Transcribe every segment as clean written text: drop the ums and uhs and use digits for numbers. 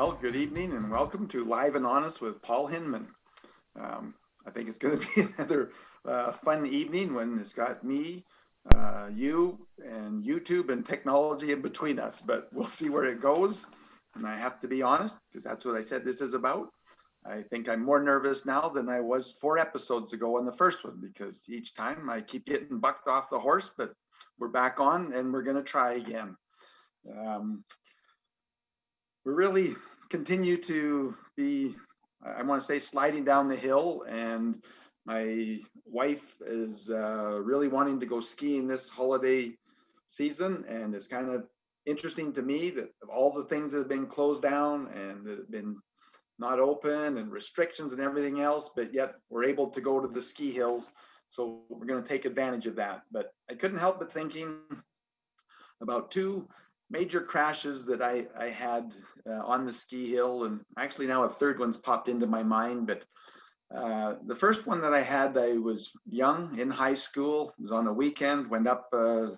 Well, good evening and welcome to Live and Honest with Paul Hinman. I think it's going to be another fun evening when it's got me, you, and YouTube and technology in between us, but we'll see where it goes. And I have to be honest, because that's what I said this is about. I think I'm more nervous now than I was 4 episodes ago on the first one, because each time I keep getting bucked off the horse, but we're back on and we're going to try again. We really continue to be, I want to say, sliding down the hill, and my wife is really wanting to go skiing this holiday season, and it's kind of interesting to me that of all the things that have been closed down and that have been not open and restrictions and everything else, but yet we're able to go to the ski hills. So we're going to take advantage of that. But I couldn't help but thinking about two major crashes that I had on the ski hill, and actually now a third one's popped into my mind. But the first one that I had, I was young in high school. It was on a weekend. Went up to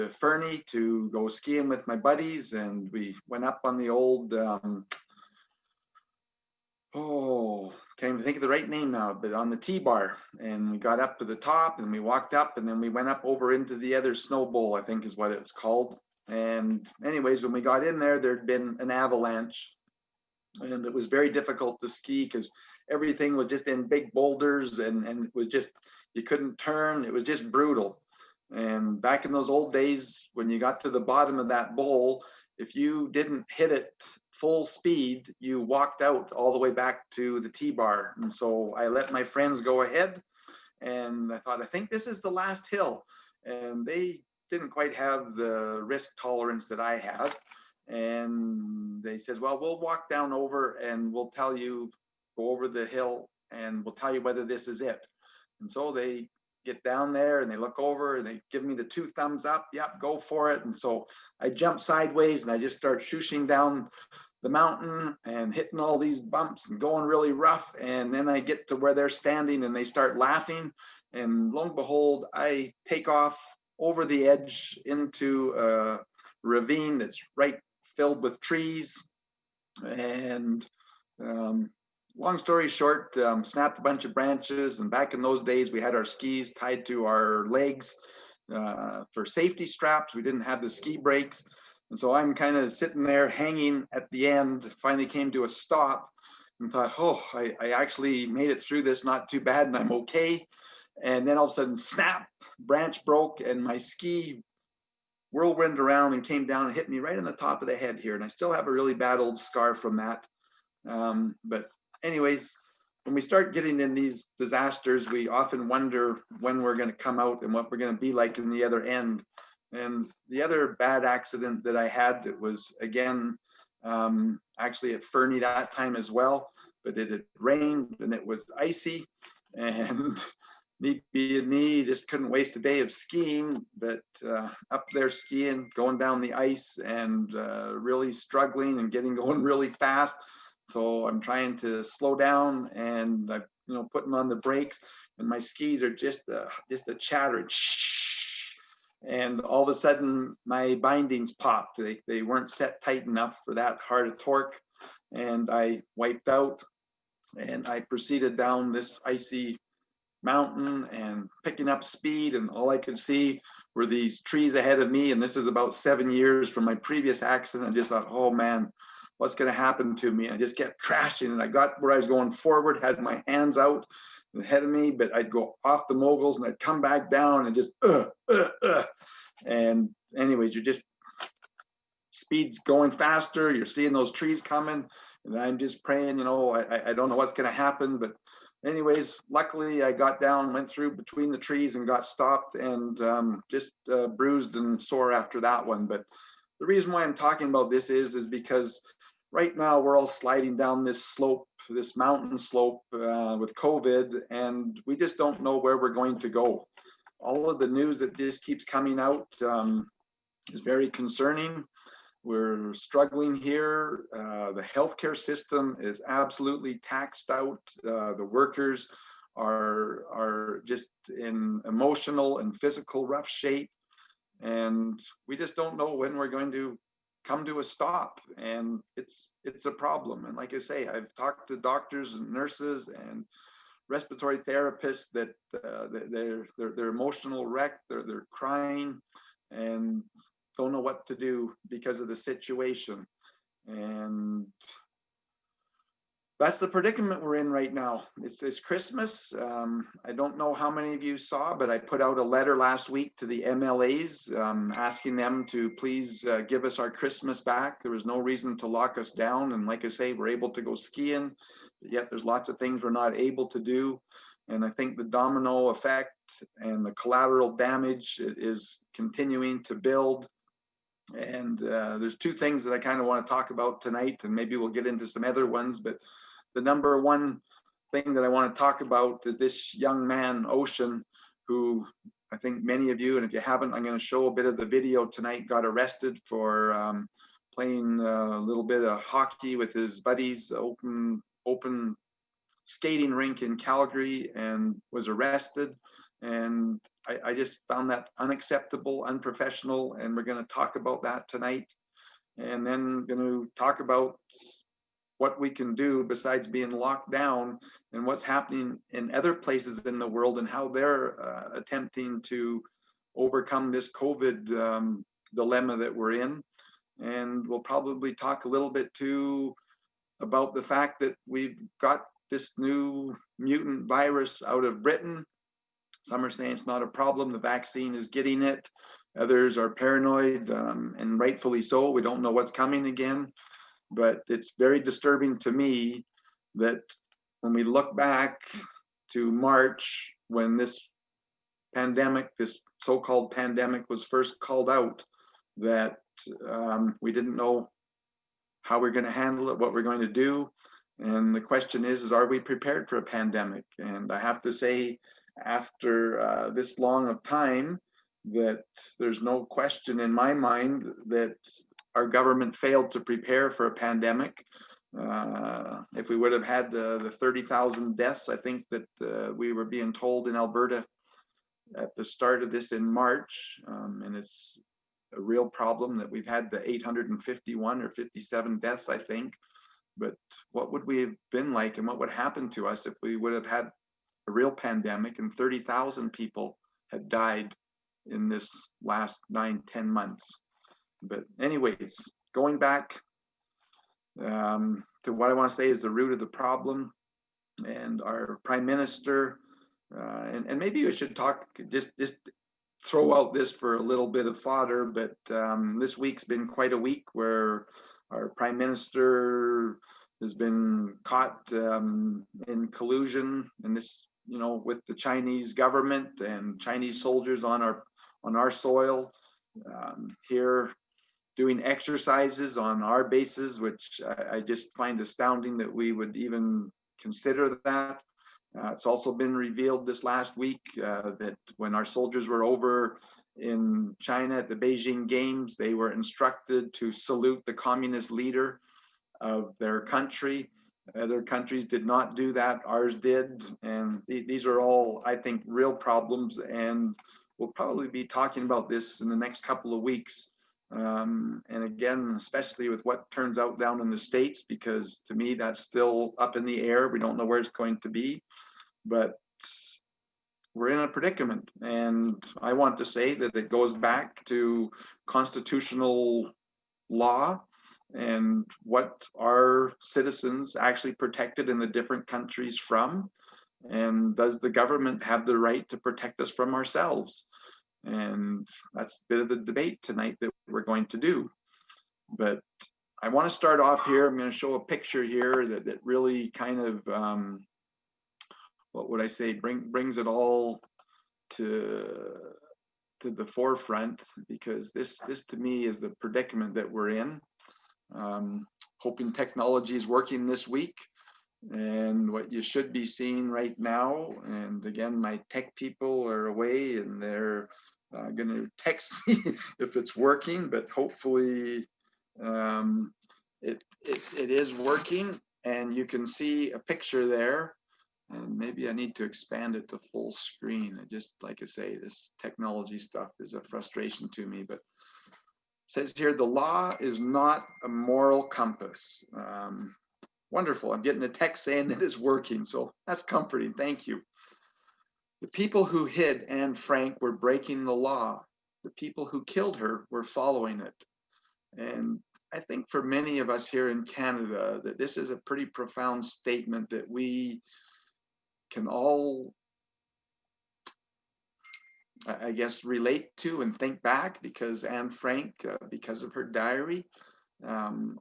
Fernie to go skiing with my buddies, and we went up on the old can't even think of the right name now, but on the T-bar, and we got up to the top and we walked up, and then we went up over into the other snow bowl, I think is what it's called. And anyways, when we got in there, there'd been an avalanche, and it was very difficult to ski because everything was just in big boulders, and it was just, you couldn't turn. It was just brutal. And back in those old days, when you got to the bottom of that bowl, if you didn't hit it full speed, you walked out all the way back to the T-bar. And so I let my friends go ahead, and I thought, I think this is the last hill. And they didn't quite have the risk tolerance that I have. And they said, well, we'll walk down over and we'll tell you, go over the hill and we'll tell you whether this is it. And so they get down there and they look over and they give me the 2 thumbs up. Yep, go for it. And so I jump sideways and I just start shooshing down the mountain and hitting all these bumps and going really rough. And then I get to where they're standing and they start laughing. And lo and behold, I take off over the edge into a ravine that's right filled with trees. And long story short, snapped a bunch of branches. And back in those days, we had our skis tied to our legs for safety straps. We didn't have the ski brakes. And so I'm kind of sitting there hanging at the end, finally came to a stop and thought, oh, I actually made it through this not too bad and I'm okay. And then all of a sudden, snap, branch broke and my ski whirlwind around and came down and hit me right on the top of the head here. And I still have a really bad old scar from that. But anyways, when we start getting in these disasters, we often wonder when we're going to come out and what we're going to be like in the other end. And the other bad accident that I had, it was again, actually at Fernie that time as well, but it had rained and it was icy, and me being me, just couldn't waste a day of skiing, but up there skiing, going down the ice and really struggling and getting going really fast. So I'm trying to slow down and I'm, putting on the brakes, and my skis are just a chatter. And all of a sudden my bindings popped. They weren't set tight enough for that hard a torque. And I wiped out and I proceeded down this icy mountain and picking up speed. And all I could see were these trees ahead of me. And this is about 7 years from my previous accident. I just thought, oh man, what's going to happen to me? I just kept crashing. And I got where I was going forward, had my hands out ahead of me, but I'd go off the moguls and I'd come back down and just and anyways, you're just speed's going faster, you're seeing those trees coming, and I'm just praying, I don't know what's going to happen. But anyways, luckily I got down, went through between the trees and got stopped, and just bruised and sore after that one. But the reason why I'm talking about this is because right now we're all sliding down this slope, this mountain slope with COVID, and we just don't know where we're going to go. All of the news that just keeps coming out is very concerning. We're struggling here. The healthcare system is absolutely taxed out. The workers are just in emotional and physical rough shape. And we just don't know when we're going to come to a stop, and it's a problem. And like I say, I've talked to doctors and nurses and respiratory therapists that they're emotional wreck, they're crying and don't know what to do because of the situation. And that's the predicament we're in right now. It's Christmas. I don't know how many of you saw, but I put out a letter last week to the MLAs asking them to please give us our Christmas back. There was no reason to lock us down. And like I say, we're able to go skiing, yet there's lots of things we're not able to do. And I think the domino effect and the collateral damage is continuing to build. And there's two things that I kind of want to talk about tonight, and maybe we'll get into some other ones, but the number one thing that I want to talk about is this young man, Ocean, who I think many of you, and if you haven't, I'm going to show a bit of the video tonight, got arrested for playing a little bit of hockey with his buddies, open skating rink in Calgary, and was arrested. And I just found that unacceptable, unprofessional, and we're going to talk about that tonight. And then going to talk about what we can do besides being locked down and what's happening in other places in the world and how they're attempting to overcome this COVID dilemma that we're in. And we'll probably talk a little bit too about the fact that we've got this new mutant virus out of Britain. Some are saying it's not a problem, the vaccine is getting it. Others are paranoid, and rightfully so. We don't know what's coming again. But it's very disturbing to me that when we look back to March, when this pandemic, this so-called pandemic was first called out, that we didn't know how we're going to handle it, what we're going to do. And the question is are we prepared for a pandemic? And I have to say, after this long of time, that there's no question in my mind that our government failed to prepare for a pandemic. If we would have had the 30,000 deaths, I think that we were being told in Alberta at the start of this in March, and it's a real problem that we've had the 851 or 57 deaths, I think. But what would we have been like, and what would happen to us if we would have had a real pandemic and 30,000 people had died in this last 9-10 months? But anyways, going back to what I want to say is the root of the problem, and our prime minister, and maybe we should talk, just throw out this for a little bit of fodder, but this week's been quite a week where our prime minister has been caught in collusion, and this, you know, with the Chinese government and Chinese soldiers on our soil here, doing exercises on our bases, which I just find astounding that we would even consider that. It's also been revealed this last week that when our soldiers were over in China at the Beijing Games, they were instructed to salute the communist leader of their country. Other countries did not do that, ours did. And these are all, I think, real problems. And we'll probably be talking about this in the next couple of weeks. And again, especially with what turns out down in the States, because to me, that's still up in the air. We don't know where it's going to be, but we're in a predicament. And I want to say that it goes back to constitutional law and what our citizens actually protected in the different countries from. And does the government have the right to protect us from ourselves? And that's a bit of the debate tonight that we're going to do. But I want to start off here. I'm going to show a picture here that really kind of, what would I say, brings it all to the forefront, because this to me is the predicament that we're in. Hoping technology is working this week. And what you should be seeing right now, and again, my tech people are away and they're going to text me if it's working, but hopefully it is working. And you can see a picture there, and maybe I need to expand it to full screen. Just like I say, this technology stuff is a frustration to me, but says here, the law is not a moral compass. Wonderful. I'm getting a text saying that it's working, so that's comforting. Thank you. The people who hid Anne Frank were breaking the law. The people who killed her were following it. And I think for many of us here in Canada, that this is a pretty profound statement that we can all, I guess, relate to and think back, because Anne Frank, because of her diary,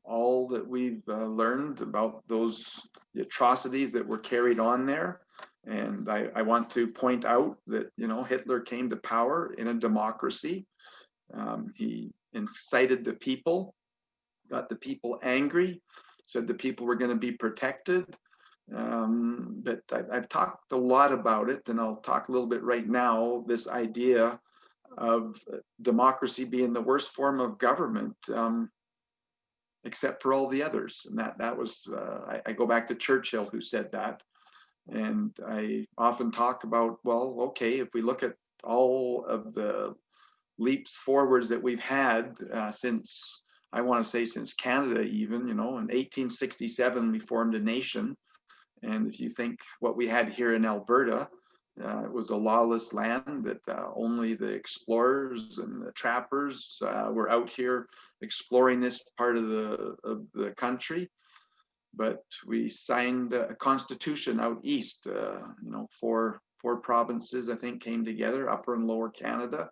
all that we've learned about those atrocities that were carried on there. And I want to point out that, Hitler came to power in a democracy. He incited the people, got the people angry, said the people were going to be protected. But I've talked a lot about it, and I'll talk a little bit right now, this idea of democracy being the worst form of government, except for all the others. And that was, I go back to Churchill, who said that. And I often talk about, well, okay, if we look at all of the leaps forwards that we've had since, I want to say since Canada even, in 1867, we formed a nation. And if you think what we had here in Alberta, it was a lawless land that only the explorers and the trappers were out here exploring this part of the country. But we signed a constitution out east. Four provinces, I think, came together, Upper and Lower Canada,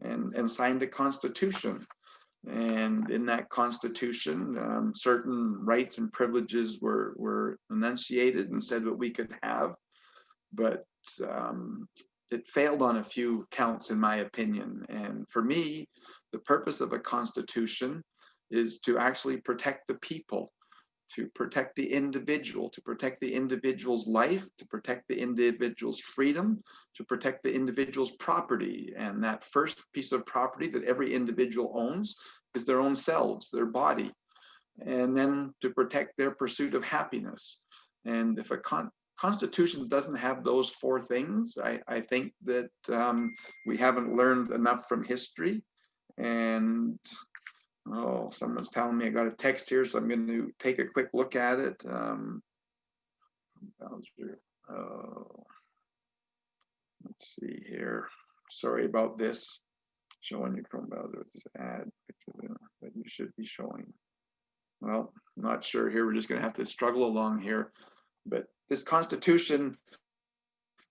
and signed a constitution. And in that constitution, certain rights and privileges were enunciated and said what we could have. But it failed on a few counts, in my opinion. And for me, the purpose of a constitution is to actually protect the people, to protect the individual, to protect the individual's life, to protect the individual's freedom, to protect the individual's property. And that first piece of property that every individual owns is their own selves, their body. And then to protect their pursuit of happiness. And if a constitution doesn't have those four things, I think that we haven't learned enough from history. And oh, someone's telling me I got a text here, so I'm going to take a quick look at it. Let's see here. Sorry about this. Showing your Chrome browser with this ad that you should be showing. Well, I'm not sure here. We're just going to have to struggle along here. But this Constitution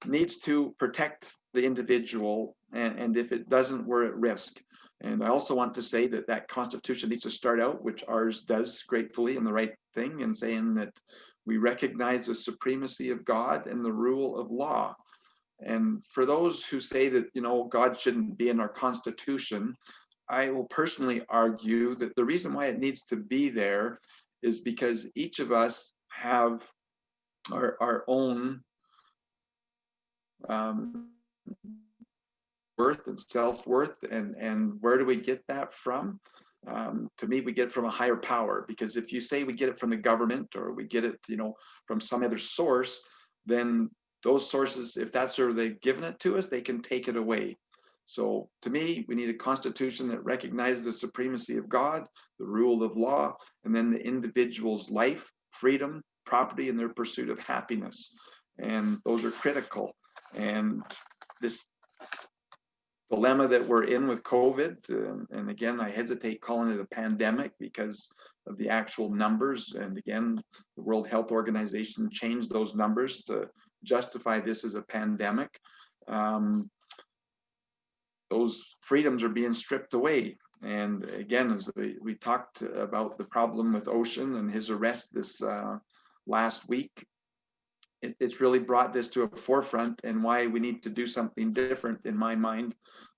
needs to protect the individual, and if it doesn't, we're at risk. And I also want to say that Constitution needs to start out, which ours does gratefully, in the right thing, in saying that we recognize the supremacy of God and the rule of law. And for those who say that, God shouldn't be in our Constitution, I will personally argue that the reason why it needs to be there is because each of us have our own worth and self-worth, and where do we get that from? To me, we get it from a higher power, because if you say we get it from the government, or we get it, from some other source, then those sources, if that's where they've given it to us, they can take it away. So to me, we need a constitution that recognizes the supremacy of God, the rule of law, and then the individual's life, freedom, property, and their pursuit of happiness. And those are critical. And this dilemma that we're in with COVID, and again, I hesitate calling it a pandemic because of the actual numbers. And again, the World Health Organization changed those numbers to justify this as a pandemic. Those freedoms are being stripped away. And again, as we talked about the problem with Ocean and his arrest this last week, it's really brought this to a forefront, and why we need to do something different, in my mind,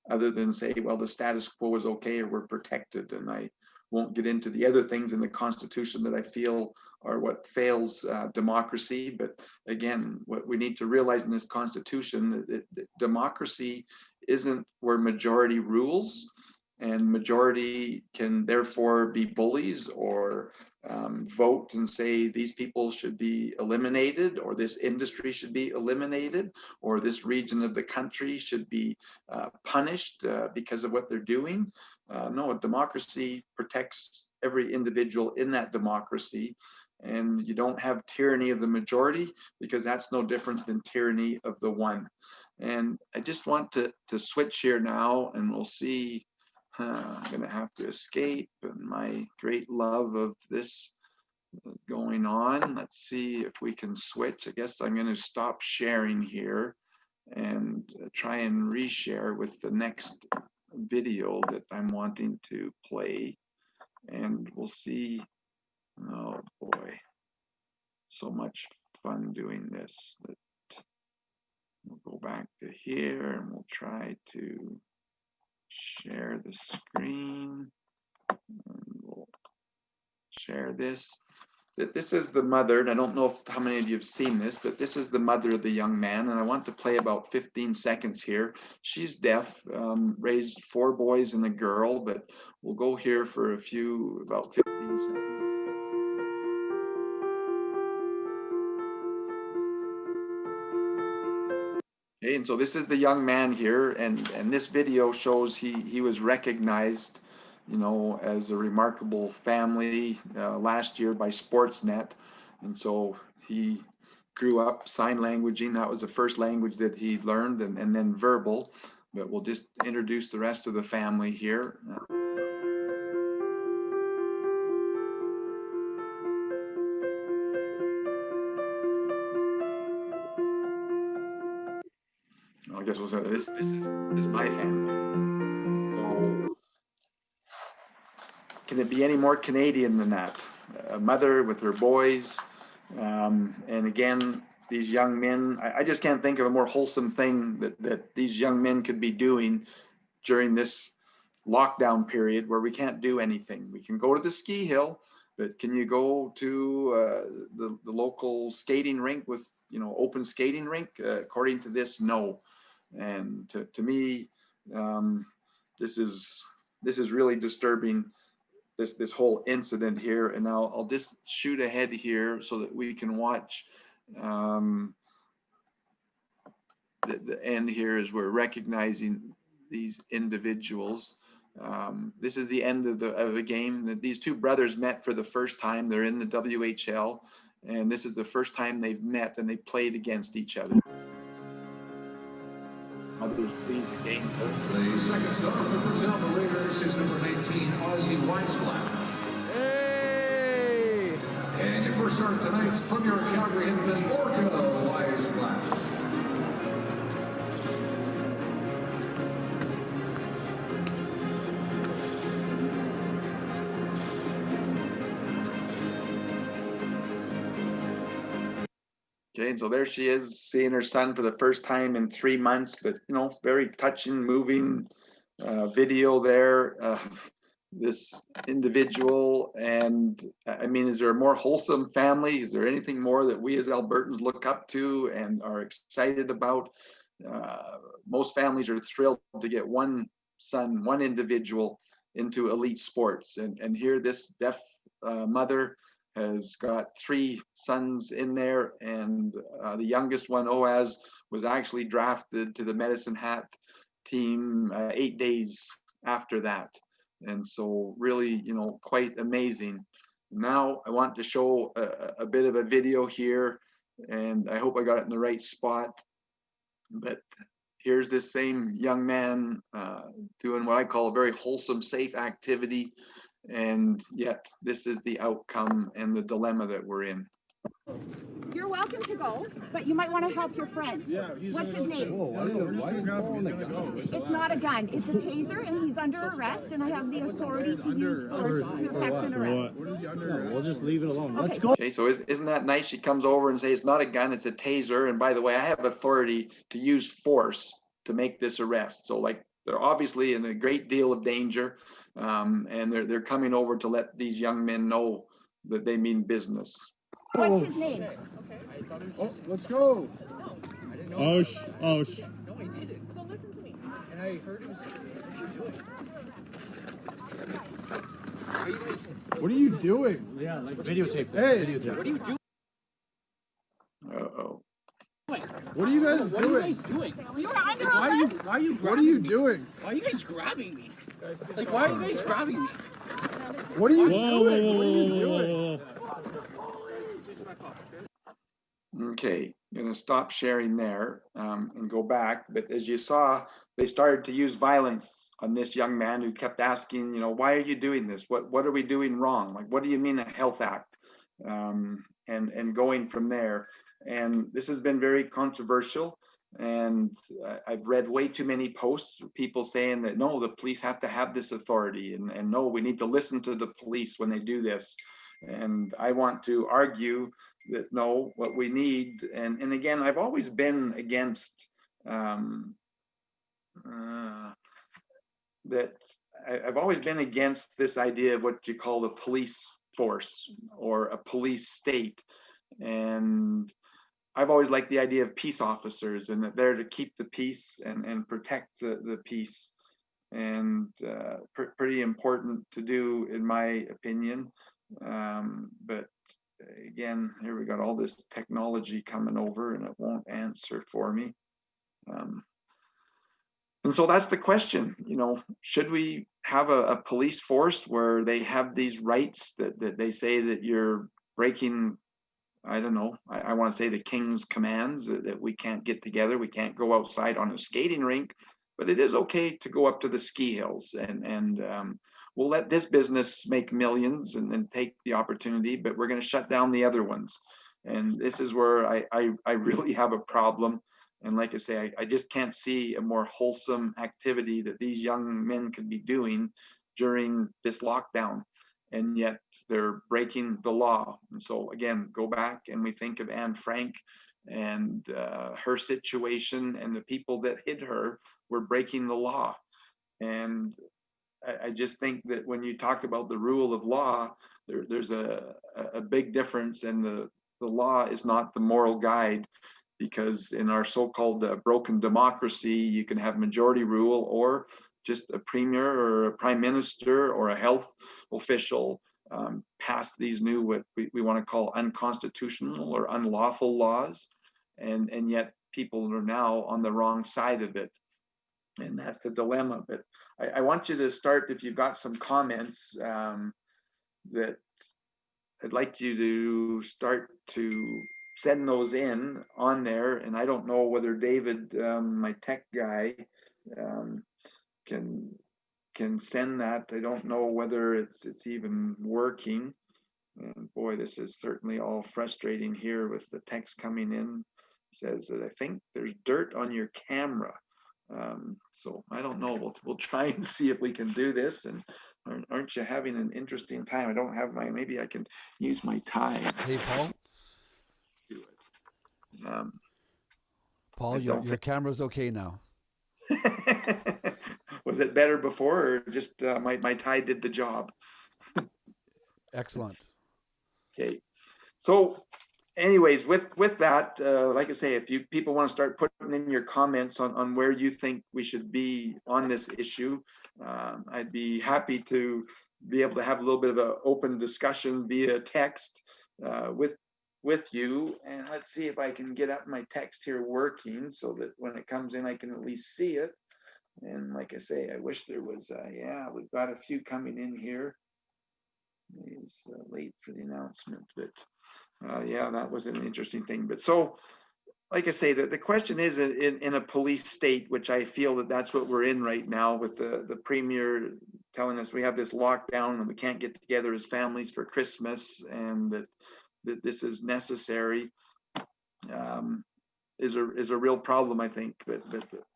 other than say, well, the status quo is okay, or we're protected. And I won't get into the other things in the Constitution that I feel are what fails democracy. But again, what we need to realize in this Constitution, that democracy isn't where majority rules, and majority can therefore be bullies or vote and say these people should be eliminated, or this industry should be eliminated, or this region of the country should be punished because of what they're doing. No, a democracy protects every individual in that democracy, and you don't have tyranny of the majority, because that's no different than tyranny of the one. And I just want to switch here now, and we'll see. I'm going to have to escape, and my great love of this going on. Let's see if we can switch. I guess I'm going to stop sharing here and try and reshare with the next video that I'm wanting to play. And we'll see. Oh boy, so much fun doing this. We'll go back to here, and we'll try to share the screen, and we'll share this. This is the mother, and I don't know how many of you have seen this, but this is the mother of the young man, and I want to play about 15 seconds here. She's deaf, raised 4 boys and a girl, but we'll go here for about 15 seconds. Okay, and so this is the young man here, and this video shows he was recognized, you know, as a remarkable family last year by Sportsnet, and so he grew up sign languaging. That was the first language that he learned, and then verbal. But we'll just introduce the rest of the family here. I guess we'll say this is my family. So, can it be any more Canadian than that? A mother with her boys, and again, these young men. I just can't think of a more wholesome thing that these young men could be doing during this lockdown period where we can't do anything. We can go to the ski hill, but can you go to the local skating rink with, you know, open skating rink? According to this, no. And to me, this is really disturbing, this whole incident here. And now I'll just shoot ahead here so that we can watch the end here as we're recognizing these individuals. This is the end of a game. These 2 brothers met for the first time. They're in the WHL, and this is the first time they've met and they played against each other. Others, please, again. The second star for the Raiders is number 19, Ozzy Weisblatt. Hey! And your first start tonight from your Calgary Hinman, Orca Weisblatt. Okay, so there she is, seeing her son for the first time in 3 months, but, you know, very touching, moving video there of this individual. And I mean, is there a more wholesome family? Is there anything more that we as Albertans look up to and are excited about? Most families are thrilled to get one son, one individual into elite sports. And here this deaf mother has got 3 sons in there, and the youngest one, Oaz, was actually drafted to the Medicine Hat team 8 days after that. And so really, you know, quite amazing. Now I want to show a bit of a video here, and I hope I got it in the right spot. But here's this same young man doing what I call a very wholesome, safe activity. And yet this is the outcome and the dilemma that we're in. You're welcome to go, but you might want to help your friend. Yeah, what's his name? Why are you calling a gun? It's not a gun. It's a taser, and he's under arrest, and I have the authority to use force to effect an arrest. What is he under? We'll just leave it alone. Okay. Let's go. Okay, so isn't that nice? She comes over and says, it's not a gun, it's a taser. And by the way, I have authority to use force to make this arrest. So like, they're obviously in a great deal of danger. And they're coming over to let these young men know that they mean business. What's his name? Oh, let's go. Oh, No, he didn't. So listen to me. And I heard him say, what are you doing? What are you doing? Yeah, like videotape. Hey. Videotape. What are you doing? Uh-oh. What are you guys What are you doing? guys doing? You're under Why are you? arrest. Why are you? What are you grabbing me? doing? Why are you guys grabbing me? Like, why are you guys grabbing me? What are you Whoa, doing? whoa, What are you whoa, doing? Okay, gonna stop sharing there and go back. But as you saw, they started to use violence on this young man who kept asking, why are you doing this? What are we doing wrong? Like, what do you mean a health act? And going from there. And this has been very controversial. And I've read way too many posts of people saying that no, the police have to have this authority, and no, we need to listen to the police when they do this. And I want to argue that no, what we need, and again, I've always been against that. I've always been against this idea of what you call the police force or a police state. And I've always liked the idea of peace officers, and that they're to keep the peace and protect the peace. And pretty important to do, in my opinion. But again, here we got all this technology coming over and it won't answer for me. And so that's the question, should we have a police force where they have these rights that they say that you're breaking, I don't know, I want to say the king's commands, that we can't get together, we can't go outside on a skating rink, but it is okay to go up to the ski hills, and we'll let this business make millions and take the opportunity, but we're going to shut down the other ones. And this is where I really have a problem. And like I say, I just can't see a more wholesome activity that these young men could be doing during this lockdown. And yet they're breaking the law. And so again, go back and we think of Anne Frank and her situation, and the people that hid her were breaking the law. And I just think that when you talk about the rule of law, there's a big difference, and the law is not the moral guide. Because in our so-called broken democracy, you can have majority rule, or just a premier or a prime minister or a health official pass these new, what we want to call unconstitutional or unlawful laws. And yet people are now on the wrong side of it. And that's the dilemma. But I want you to start, if you've got some comments, that I'd like you to start to send those in on there. And I don't know whether David, my tech guy, can send that. I don't know whether it's even working. And boy, this is certainly all frustrating here with the text coming in. It says that I think there's dirt on your camera. So I don't know. We'll try and see if we can do this. And aren't you having an interesting time? I don't have maybe I can use my tie. Hey, Paul. Do it. Paul, your camera's okay now. Was it better before, or just my tie did the job? Excellent. Okay. So anyways, with that, like I say, if people want to start putting in your comments on where you think we should be on this issue, I'd be happy to be able to have a little bit of an open discussion via text with you. And let's see if I can get up my text here working so that when it comes in, I can at least see it. And like I say, I wish there was, yeah, we've got a few coming in here. It's late for the announcement, but yeah, that was an interesting thing. But so, like I say, the question is in a police state, which I feel that's what we're in right now, with the premier telling us we have this lockdown and we can't get together as families for Christmas, and that this is necessary, is a real problem, I think. But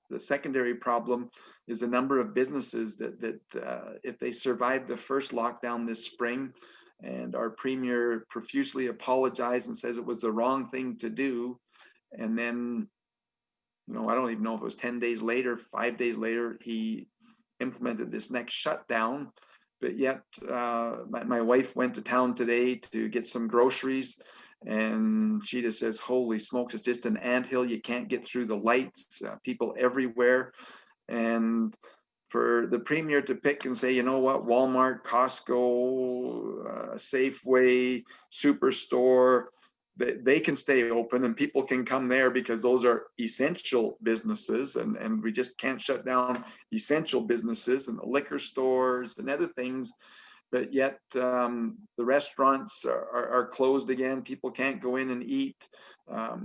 the secondary problem is the number of businesses that if they survive the first lockdown this spring, and our premier profusely apologized and says it was the wrong thing to do, and then, I don't even know if it was 10 days later, 5 days later, he implemented this next shutdown. But yet my wife went to town today to get some groceries, and she just says, holy smokes, it's just an anthill. You can't get through the lights, people everywhere. And for the premier to pick and say, you know what, Walmart, Costco, Safeway, Superstore, they can stay open and people can come there because those are essential businesses, and we just can't shut down essential businesses and the liquor stores and other things. But yet the restaurants are closed again. People can't go in and eat.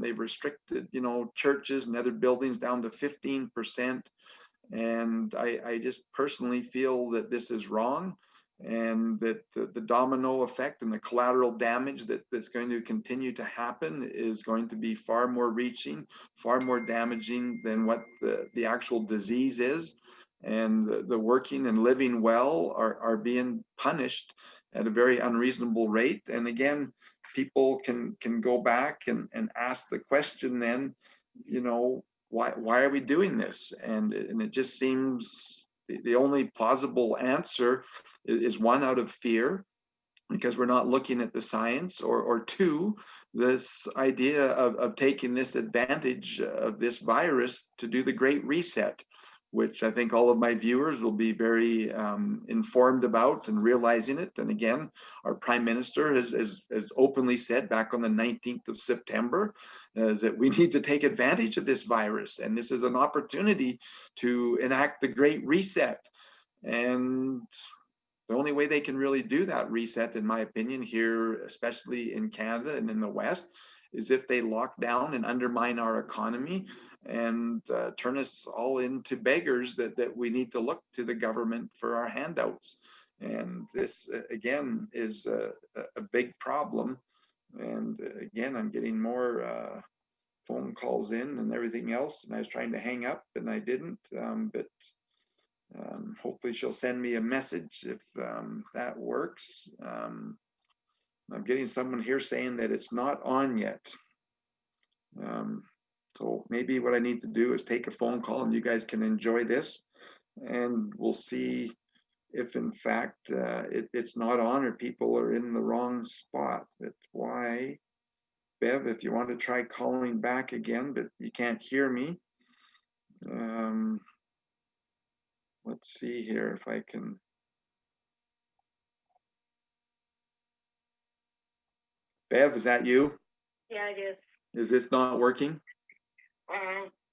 They've restricted, churches and other buildings down to 15%. And I just personally feel that this is wrong, and that the domino effect and the collateral damage that's going to continue to happen is going to be far more reaching, far more damaging than what the actual disease is. And the working and living well are being punished at a very unreasonable rate. And again, people can go back and ask the question then, why are we doing this? And it just seems the only plausible answer is one, out of fear, because we're not looking at the science, or two, this idea of taking this advantage of this virus to do the Great Reset, which I think all of my viewers will be very informed about and realizing it. And again, our Prime Minister has openly said back on the 19th of September is that we need to take advantage of this virus. And this is an opportunity to enact the Great Reset. And the only way they can really do that reset, in my opinion, here, especially in Canada and in the West, is if they lock down and undermine our economy and turn us all into beggars that we need to look to the government for our handouts. And this, again, is a big problem. And again, I'm getting more phone calls in and everything else. And I was trying to hang up and I didn't, but hopefully she'll send me a message if that works. I'm getting someone here saying that it's not on yet. So maybe what I need to do is take a phone call and you guys can enjoy this, and we'll see if in fact it's not on or people are in the wrong spot. That's why, Bev, if you want to try calling back again, but you can't hear me. Let's see here if I can. Bev, is that you? Yeah, it is. Is this not working?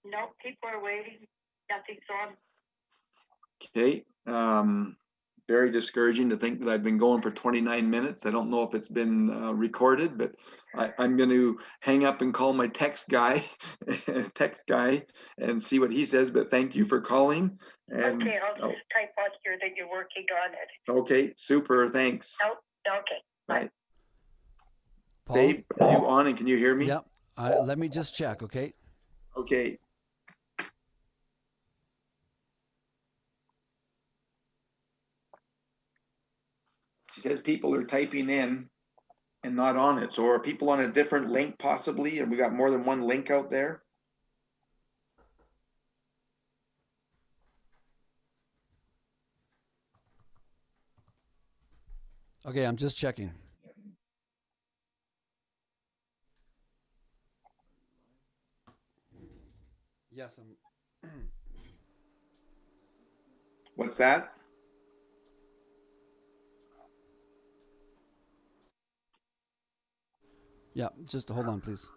No, people are waiting. Nothing's on. Okay. Very discouraging to think that I've been going for 29 minutes. I don't know if it's been recorded, but I'm going to hang up and call my text guy, and see what he says. But thank you for calling. And, okay, I'll just type on here that you're working on it. Okay, super. Thanks. Oh, okay. Bye. Paul? Babe, are you on and can you hear me? Yeah. Let me just check, okay? Okay. She says people are typing in and not on it. So are people on a different link possibly? And we got more than one link out there? Okay, I'm just checking. Yes, I'm. What's that? Yeah, just hold on, please.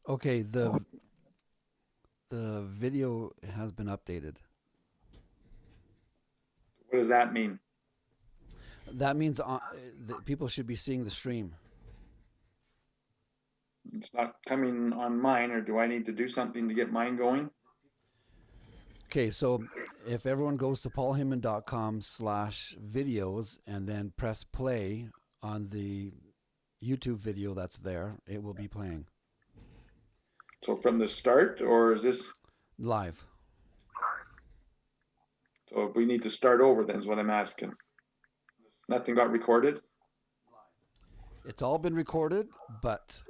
Okay, the video has been updated. What does that mean? That means that people should be seeing the stream. It's not coming on mine, or do I need to do something to get mine going? Okay, so if everyone goes to paulhinman.com/videos and then press play on the YouTube video that's there, it will be playing So from the start, or is this, live. so we need to start over then is what I'm asking. Nothing got recorded? It's all been recorded, but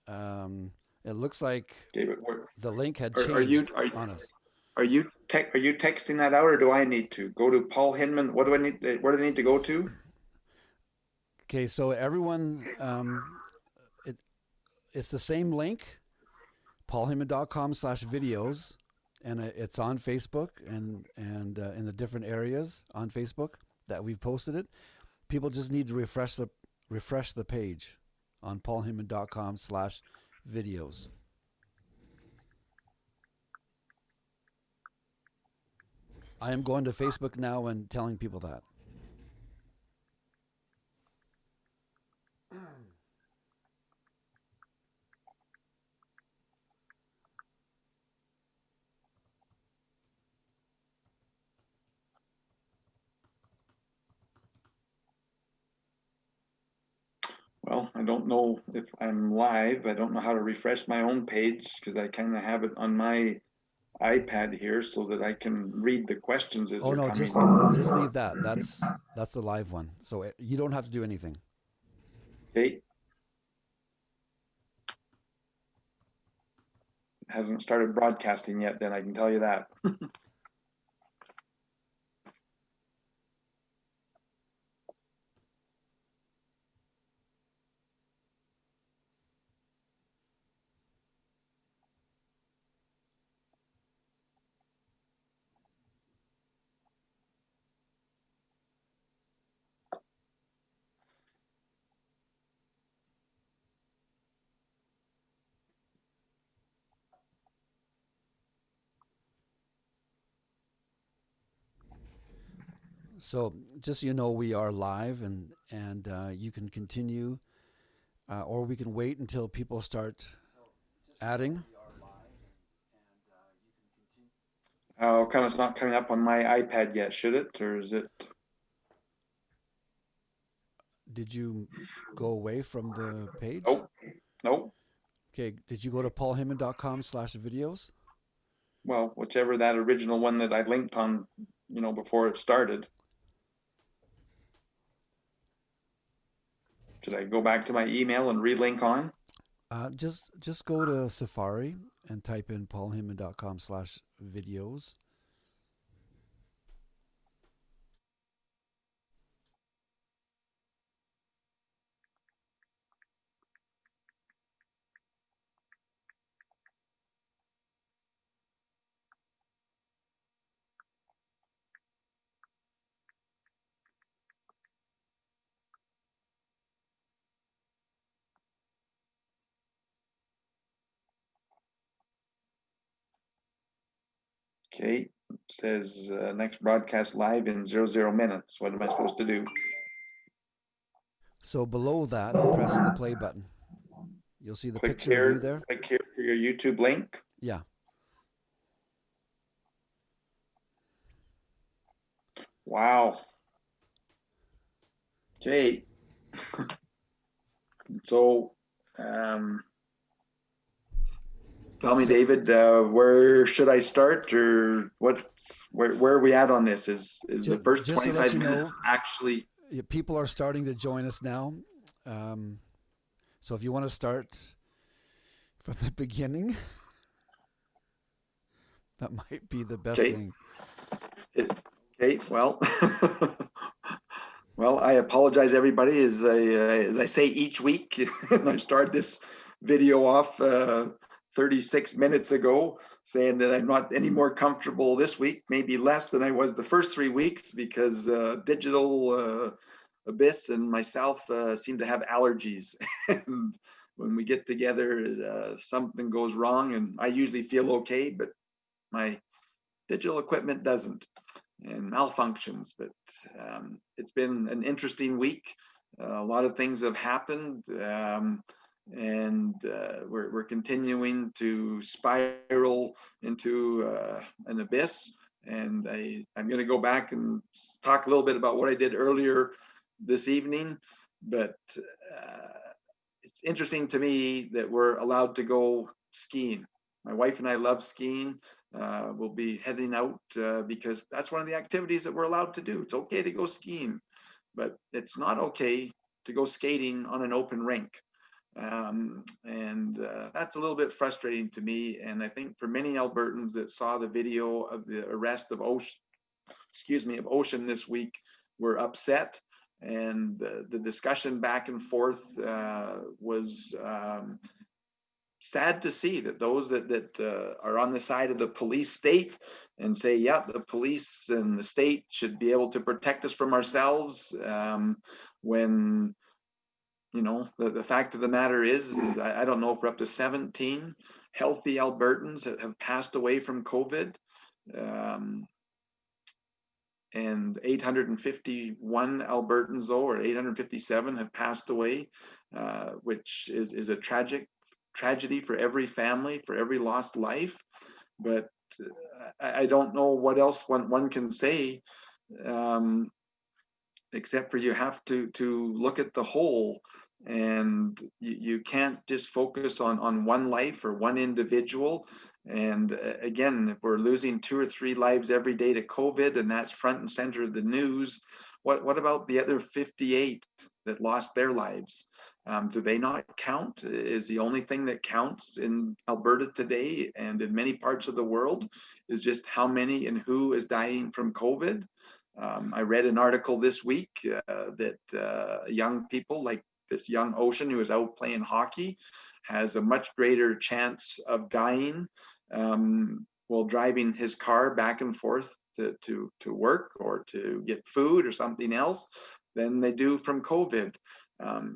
it looks like Okay, but the link had are changed on us. are you texting that out, or do I need to go to Paul Hinman? What do I need? Where do I need to go to? Okay, so everyone, it's the same link, paulhinman.com/videos, and it's on Facebook and in the different areas on Facebook that we've posted it. People just need to refresh the page on paulhinman.com/videos. I am going to Facebook now and telling people that. Well, I don't know if I'm live. I don't know how to refresh my own page because I kind of have it on my iPad here so that I can read the questions as Oh they're no, coming. just leave that. That's the live one. So you don't have to do anything. Okay. It hasn't started broadcasting yet, then I can tell you that. So just so you know, we are live, and you can continue, or we can wait until people start adding. How come it's not coming up on my iPad yet? Should it, or is it? Did you go away from the page? Nope. Nope. Okay. Did you go to paulhinman.com/videos? Well, whichever that original one that I linked on, before it started. Should I go back to my email and relink on? Just go to Safari and type in paulhinman.com/videos. Okay, it says next broadcast live in 00 minutes. What am I supposed to do? So below that, press the play button. You'll see the picture of you there. Click here for your YouTube link. Yeah. Wow. Okay. So, tell me, David, where should I start, or where are we at on this? Is the first just to 25 let you minutes know, actually? People are starting to join us now. So if you want to start from the beginning, that might be the best thing. Okay, well, well, I apologize, everybody, as I say each week. I start this video off 36 minutes ago, saying that I'm not any more comfortable this week, maybe less than I was the first 3 weeks, because Digital Abyss and myself seem to have allergies. And when we get together, something goes wrong, and I usually feel okay, but my digital equipment doesn't and malfunctions. But it's been an interesting week. A lot of things have happened, and we're continuing to spiral into an abyss. And I'm going to go back and talk a little bit about what I did earlier this evening. But it's interesting to me that we're allowed to go skiing. My wife and I love skiing. We'll be heading out because that's one of the activities that we're allowed to do. It's okay to go skiing, but it's not okay to go skating on an open rink. And that's a little bit frustrating to me. And I think for many Albertans that saw the video of the arrest of Ocean this week were upset. And the discussion back and forth was sad to see that those that are on the side of the police state and say, yeah, the police and the state should be able to protect us from ourselves, when, you know, the fact of the matter is I don't know if we're up to 17 healthy Albertans that have passed away from COVID. And 851 Albertans, though, or 857 have passed away, which is a tragedy for every family, for every lost life. But I don't know what else one can say, except for you have to look at the whole, and you can't just focus on one life or one individual. And again, if we're losing 2 or 3 lives every day to COVID, and that's front and center of the news, what about the other 58 that lost their lives? Do they not count? Is the only thing that counts in Alberta today and in many parts of the world is just how many and who is dying from COVID? I read an article this week that young people like this young Ocean, who is out playing hockey, has a much greater chance of dying while driving his car back and forth to work or to get food or something else than they do from COVID.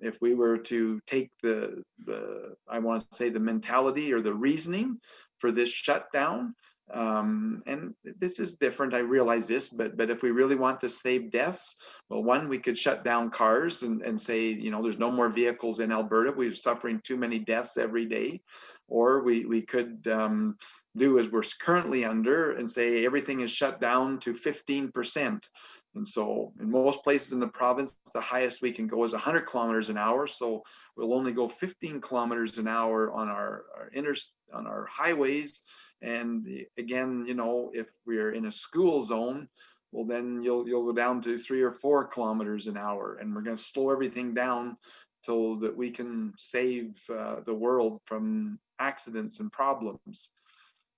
If we were to take the I want to say the mentality or the reasoning for this shutdown, and this is different, I realize this, but if we really want to save deaths, well, one, we could shut down cars and say, you know, there's no more vehicles in Alberta, we're suffering too many deaths every day. Or we could do as we're currently under and say everything is shut down to 15%. And so in most places in the province, the highest we can go is 100 kilometers an hour. So we'll only go 15 kilometers an hour on our highways. And again, you know, if we're in a school zone, well, then you'll go down to 3 or 4 kilometers an hour, and we're going to slow everything down so that we can save the world from accidents and problems.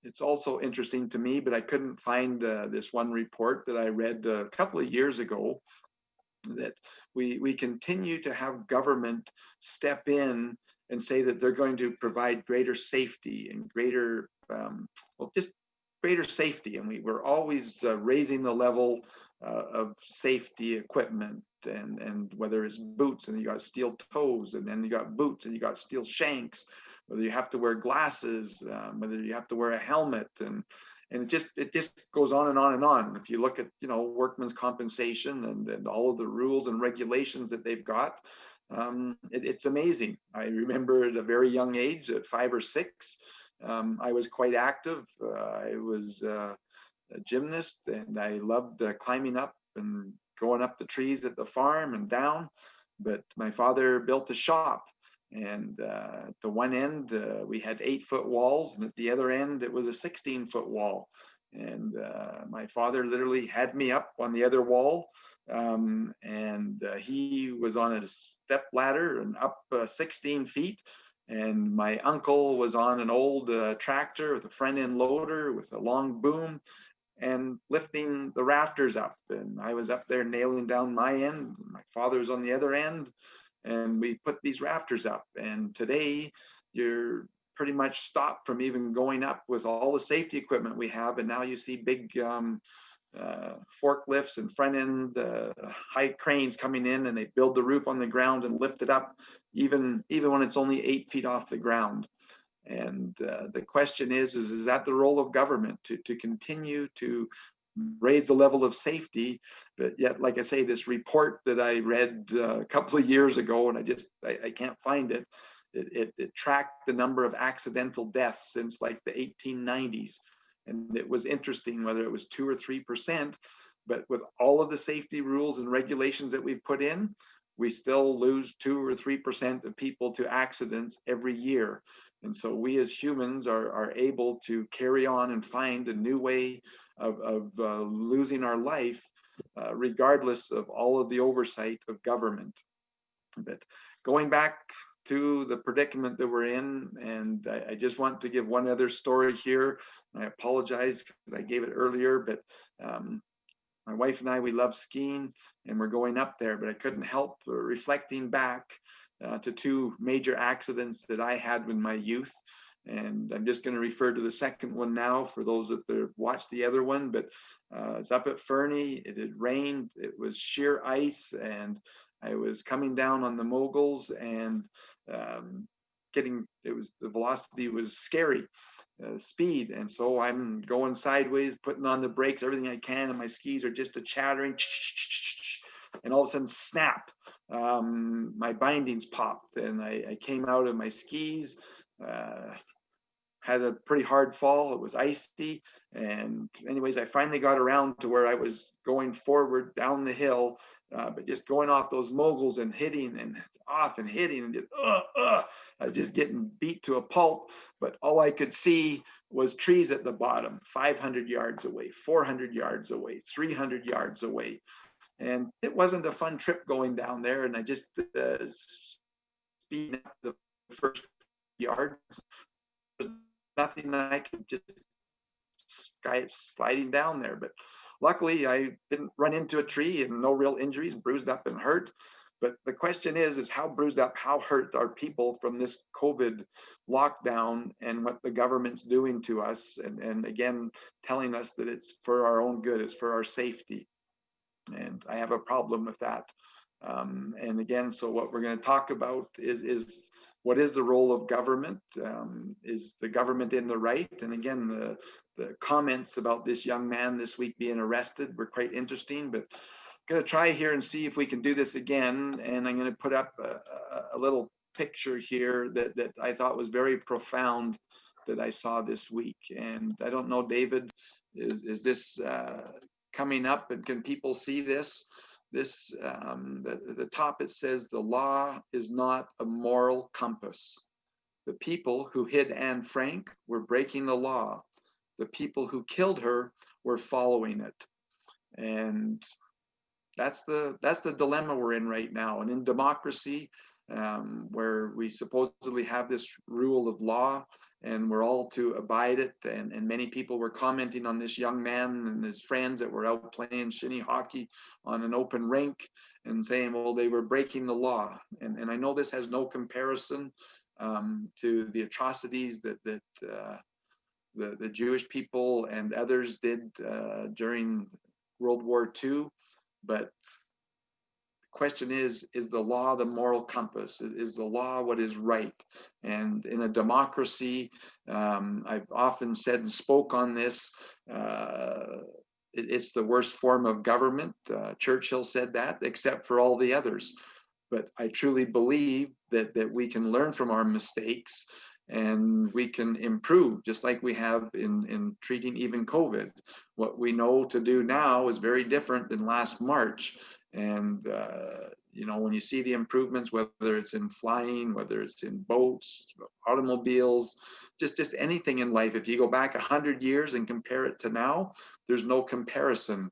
It's also interesting to me, but I couldn't find this one report that I read a couple of years ago, that we continue to have government step in and say that they're going to provide greater safety and greater, well, just greater safety. And we're always raising the level of safety equipment, and whether it's boots and you got steel toes, and then you got boots and you got steel shanks, whether you have to wear glasses, whether you have to wear a helmet, and it just goes on and on and on. If you look at, you know, workman's compensation and all of the rules and regulations that they've got, it's amazing. I remember at a very young age, at 5 or 6, I was quite active. I was a gymnast, and I loved climbing up and going up the trees at the farm and down. But my father built a shop, and at the one end we had 8-foot walls, and at the other end it was a 16-foot wall. And my father literally had me up on the other wall, and he was on a step ladder and up 16 feet. And my uncle was on an old tractor with a front end loader with a long boom and lifting the rafters up. And I was up there nailing down my end. My father was on the other end, and we put these rafters up. And today you're pretty much stopped from even going up with all the safety equipment we have. And now you see big forklifts and front end high cranes coming in, and they build the roof on the ground and lift it up, even when it's only 8 feet off the ground. And the question is that the role of government to continue to raise the level of safety? But yet, like I say, this report that I read a couple of years ago, and I can't find it, it tracked the number of accidental deaths since like the 1890s. And it was interesting whether it was 2 or 3%, but with all of the safety rules and regulations that we've put in, we still lose 2 or 3% of people to accidents every year. And so we as humans are able to carry on and find a new way of losing our life, regardless of all of the oversight of government. But going back to the predicament that we're in, and I just want to give one other story here. I apologize because I gave it earlier, but my wife and I, we love skiing and we're going up there, but I couldn't help reflecting back to 2 major accidents that I had in my youth. And I'm just going to refer to the second one now for those that watched the other one, but it's up at Fernie. It had rained, it was sheer ice, and I was coming down on the moguls and the velocity was scary. Speed, and so I'm going sideways, putting on the brakes, everything I can, and my skis are just a chattering, and all of a sudden, snap! My bindings popped, and I came out of my skis. Had a pretty hard fall. It was icy, and anyways, I finally got around to where I was going forward down the hill, but just going off those moguls and hitting and off and hitting and just getting beat to a pulp. But all I could see was trees at the bottom, 500 yards away, 400 yards away, 300 yards away. And it wasn't a fun trip going down there. And I just speeding up the first yards. There's nothing I could just sliding down there. But luckily, I didn't run into a tree and no real injuries, bruised up and hurt. But the question is how bruised up, how hurt are people from this COVID lockdown and what the government's doing to us? And again, telling us that it's for our own good, it's for our safety. And I have a problem with that. And again, so what we're going to talk about is what is the role of government? Is the government in the right? And again, the comments about this young man this week being arrested were quite interesting, but going to try here and see if we can do this again. And I'm going to put up a little picture here that I thought was very profound that I saw this week. And I don't know, David, is this coming up, and can people see this? This the top, it says, the law is not a moral compass. The people who hid Anne Frank were breaking the law. The people who killed her were following it. And that's the dilemma we're in right now. And in democracy, where we supposedly have this rule of law and we're all to abide it, and many people were commenting on this young man and his friends that were out playing shinny hockey on an open rink and saying, well, they were breaking the law. And I know this has no comparison to the atrocities that the Jewish people and others did during World War II. But the question is the law the moral compass? Is the law what is right? And in a democracy, I've often said and spoke on this, it's the worst form of government. Churchill said that, except for all the others. But I truly believe that we can learn from our mistakes and we can improve, just like we have in treating even COVID. What we know to do now is very different than last March. And, when you see the improvements, whether it's in flying, whether it's in boats, automobiles, just anything in life, if you go back 100 years and compare it to now, there's no comparison.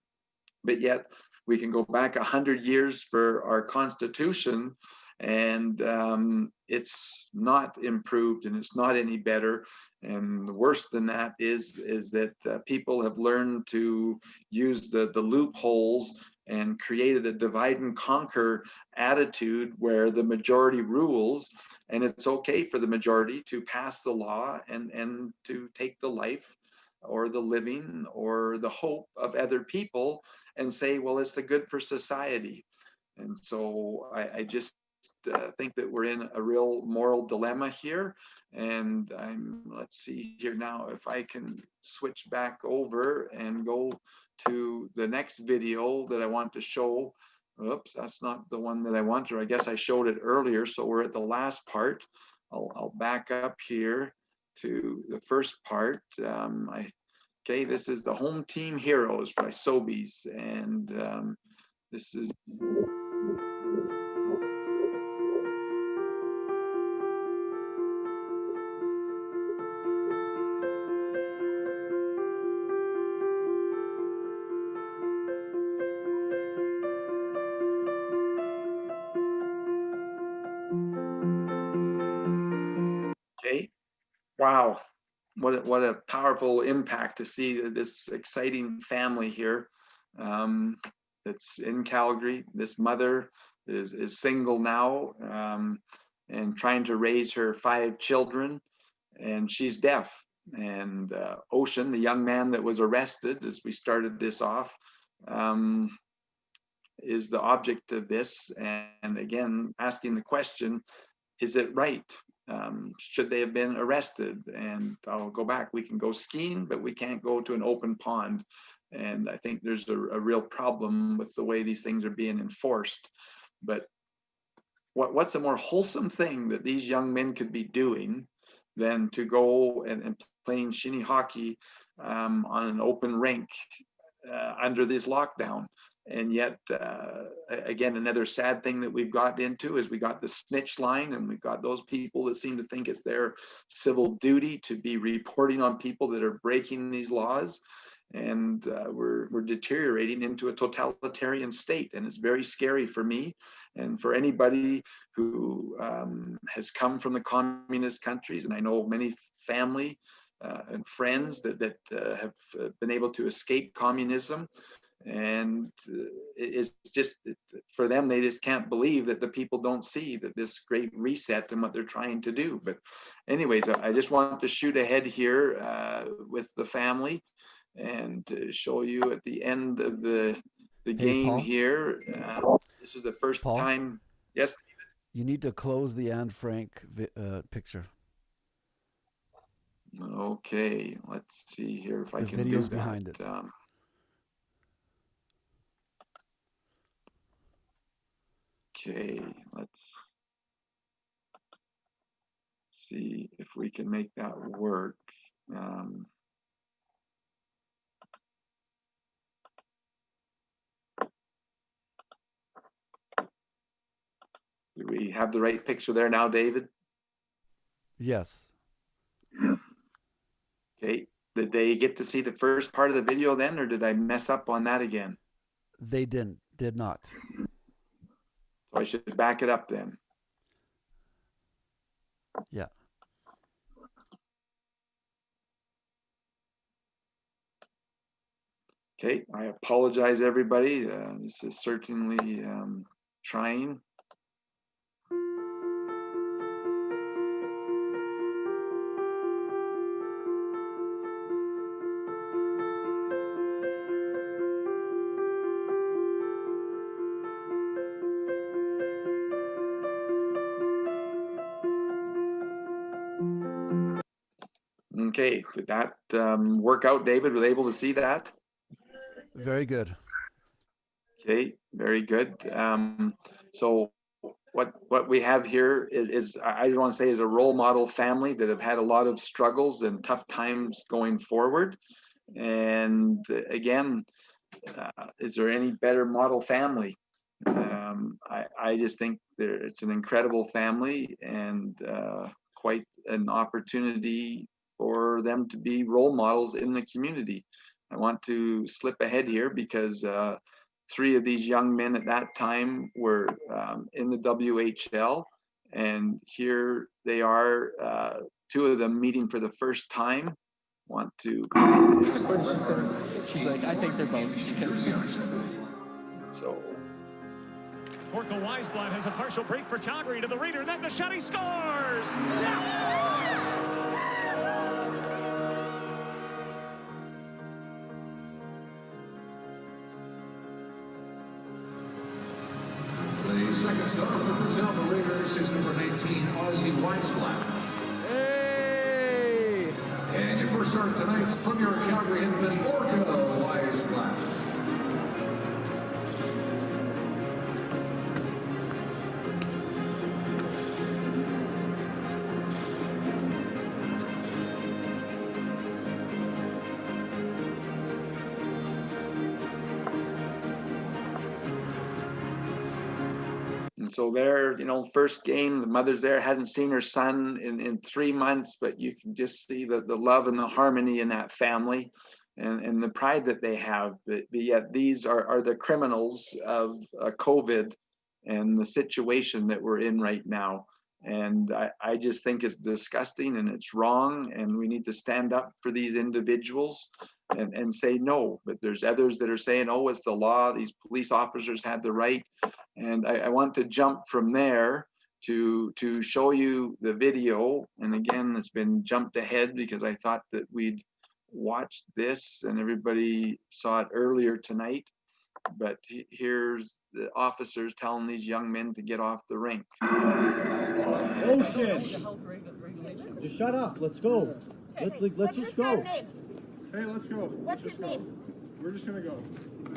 But yet we can go back 100 years for our Constitution, and it's not improved and it's not any better. And worse than that is that people have learned to use the loopholes and created a divide and conquer attitude where the majority rules, and it's okay for the majority to pass the law and to take the life or the living or the hope of other people and say, well, it's the good for society. And so I just think that we're in a real moral dilemma here. And let's see here now, if I can switch back over and go to the next video that I want to show. Oops, that's not the one that I want, or I guess I showed it earlier. So we're at the last part. I'll back up here to the first part. Okay, this is the Home Team Heroes by Sobeys, and this is. Okay, wow, what a powerful impact to see this exciting family here that's in Calgary. This mother is single now and trying to raise her 5 children, and she's deaf. And Ocean, the young man that was arrested as we started this off, is the object of this. And again, asking the question, is it right? Should they have been arrested? And I'll go back. We can go skiing, but we can't go to an open pond. And I think there's a real problem with the way these things are being enforced. But what's a more wholesome thing that these young men could be doing than to go and playing shinny hockey on an open rink under this lockdown? And yet, again, another sad thing that we've got into is we got the snitch line, and we've got those people that seem to think it's their civil duty to be reporting on people that are breaking these laws. And we're deteriorating into a totalitarian state, and it's very scary for me and for anybody who has come from the communist countries. And I know many family and friends that have been able to escape communism. And it's just, for them, they just can't believe that the people don't see that this great reset and what they're trying to do. But anyways, I just want to shoot ahead here with the family and to show you at the end of the game Paul? here. This is the first Paul? time. Yes. You need to close the Anne Frank picture. Okay, let's see here if I The can do video's that. behind it. Okay, let's see if we can make that work. Do we have the right picture there now, David? Yes. Okay, did they get to see the first part of the video then, or did I mess up on that again? They did not. So I should back it up then. Yeah. Okay, I apologize, everybody. This is certainly trying. Okay, did that work out, David? Were they able to see that? Very good. Okay, very good. So what we have here is I want to say is a role model family that have had a lot of struggles and tough times going forward. And again, is there any better model family? I just think it's an incredible family and quite an opportunity for them to be role models in the community. I want to slip ahead here because 3 of these young men at that time were in the WHL, and here they are, 2 of them meeting for the first time. Want to. What did she say? She's like, I think they're both. So. Porco Weisblatt has a partial break for Calgary to the Reader, and then the shot, he scores! second star for the Raiders is number 19, Ozzy Weisblatt. Hey! And your first start tonight from your Calgary Hinman, Orca Weisblatt. And so there, you know, first game, the mother's there, hadn't seen her son in 3 months, but you can just see the love and the harmony in that family and the pride that they have. But yet these are the criminals of COVID and the situation that we're in right now. And I just think it's disgusting and it's wrong. And we need to stand up for these individuals and say no. But there's others that are saying, oh, it's the law. These police officers had the right. And I want to jump from there to show you the video. And again, it's been jumped ahead because I thought that we'd watched this and everybody saw it earlier tonight. But here's the officers telling these young men to get off the rink. Oh shit! Just shut up. Let's go. Let's just go. Hey, let's go. What's his name? We're just gonna go.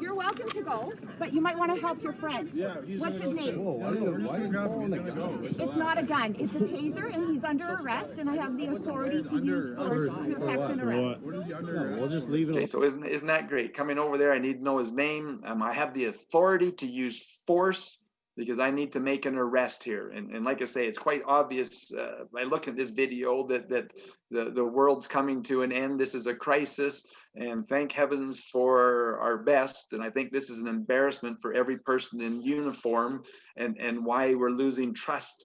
You're welcome to go, but you might want to help your friend. Yeah, he's What's gonna his go. name? Whoa, we're just gonna grab him. He's gonna go. It's not a gun. It's a taser, and he's under arrest, and I have the authority to use force to effect an arrest. What is he under? We'll just leave Okay, it. so isn't that great? Coming over there, I need to know his name. I have the authority to use force because I need to make an arrest here. And like I say, it's quite obvious by looking at this video that the world's coming to an end. This is a crisis, and thank heavens for our best. And I think this is an embarrassment for every person in uniform, and why we're losing trust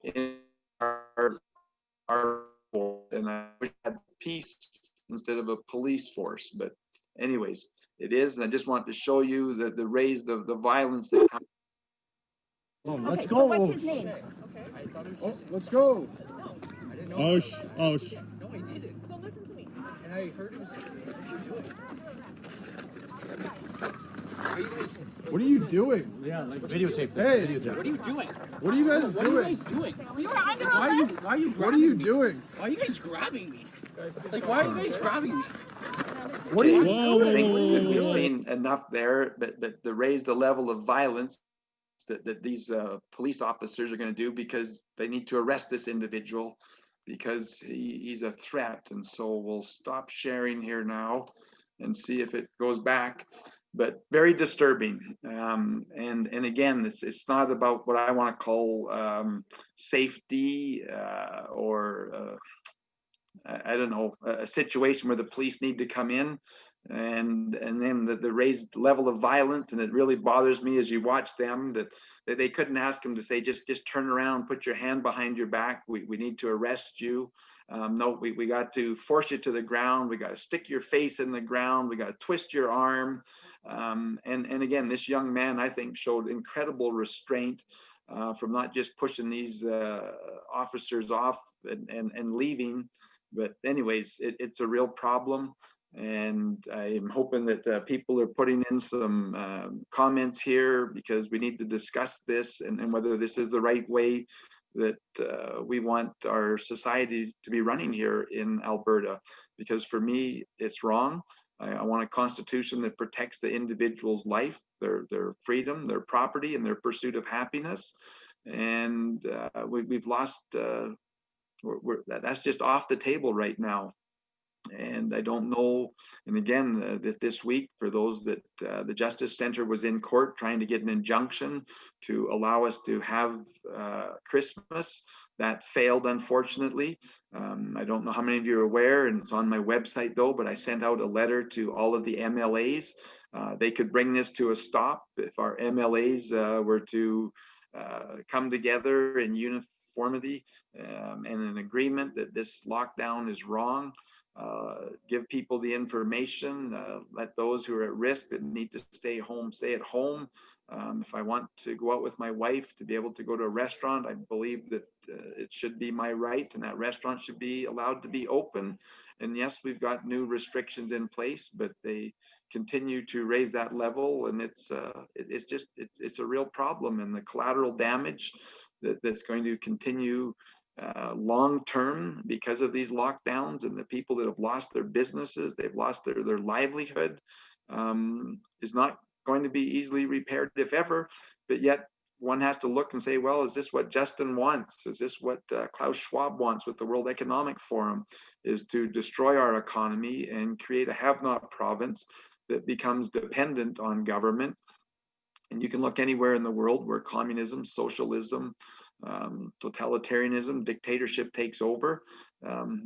in our force. And I wish I had peace instead of a police force. But anyways, it is. And I just want to show you the raise the violence that comes. Let's Okay, go. so what's his name? Oh, let's go. Oh sh. Oh sh. No, I didn't. So listen to me. And I heard him say, What are you doing? Yeah, like videotape. Hey. Videotape. what are you doing? What are you guys What are you doing? guys doing? You were under Why are you arrest. why are you What are grabbing you me? doing? Why are you guys grabbing me? Like why are you guys grabbing me? What are you I think doing? we've seen enough there, but to raise the level of violence that these police officers are going to do because they need to arrest this individual because he's a threat. And so we'll stop sharing here now and see if it goes back. But very disturbing. And again, it's not about what I want to call safety or I don't know, a situation where the police need to come in and then the raised level of violence. And it really bothers me as you watch them that they couldn't ask him to say, just turn around, put your hand behind your back. We need to arrest you. No, we got to force you to the ground. We got to stick your face in the ground. We got to twist your arm. And again, this young man, I think, showed incredible restraint from not just pushing these officers off and leaving. But anyways, it's a real problem. And I'm hoping that people are putting in some comments here because we need to discuss this and whether this is the right way that we want our society to be running here in Alberta. Because for me, it's wrong. I want a constitution that protects the individual's life, their freedom, their property, and their pursuit of happiness. And we've lost, that's just off the table right now. And I don't know. And again, this week, for those that the Justice Center was in court trying to get an injunction to allow us to have Christmas. That failed, unfortunately. I don't know how many of you are aware, and it's on my website though, but I sent out a letter to all of the MLAs. They could bring this to a stop if our MLAs were to come together in uniformity and an agreement that this lockdown is wrong. Give people the information, let those who are at risk that need to stay home, stay at home. If I want to go out with my wife to be able to go to a restaurant, I believe that it should be my right, and that restaurant should be allowed to be open. And yes, we've got new restrictions in place, but they continue to raise that level, and it's a real problem, and the collateral damage that's going to continue long term because of these lockdowns, and the people that have lost their businesses, they've lost their livelihood, is not going to be easily repaired, if ever. But yet one has to look and say, well, is this what Justin wants? Is this what Klaus Schwab wants with the World Economic Forum, is to destroy our economy and create a have-not province that becomes dependent on government? And you can look anywhere in the world where communism, socialism, totalitarianism, dictatorship takes over.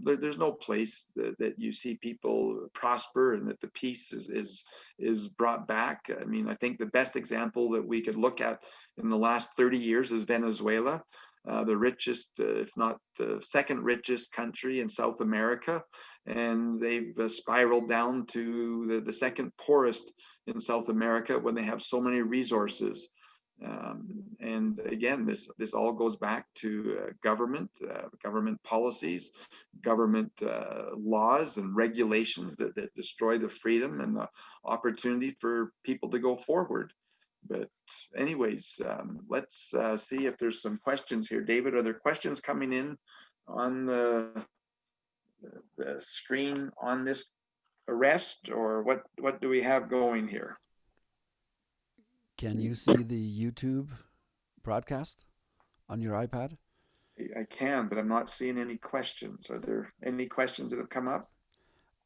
There's no place that you see people prosper and that the peace is brought back. I mean, I think the best example that we could look at in the last 30 years is Venezuela, the richest, if not the second richest country in South America. And they've spiraled down to the second poorest in South America when they have so many resources. And again, this all goes back to government policies, government laws and regulations that destroy the freedom and the opportunity for people to go forward. But anyways, let's see if there's some questions here. David, are there questions coming in on the screen on this arrest, or what do we have going here? Can you see the YouTube broadcast on your iPad? I can, but I'm not seeing any questions. Are there any questions that have come up?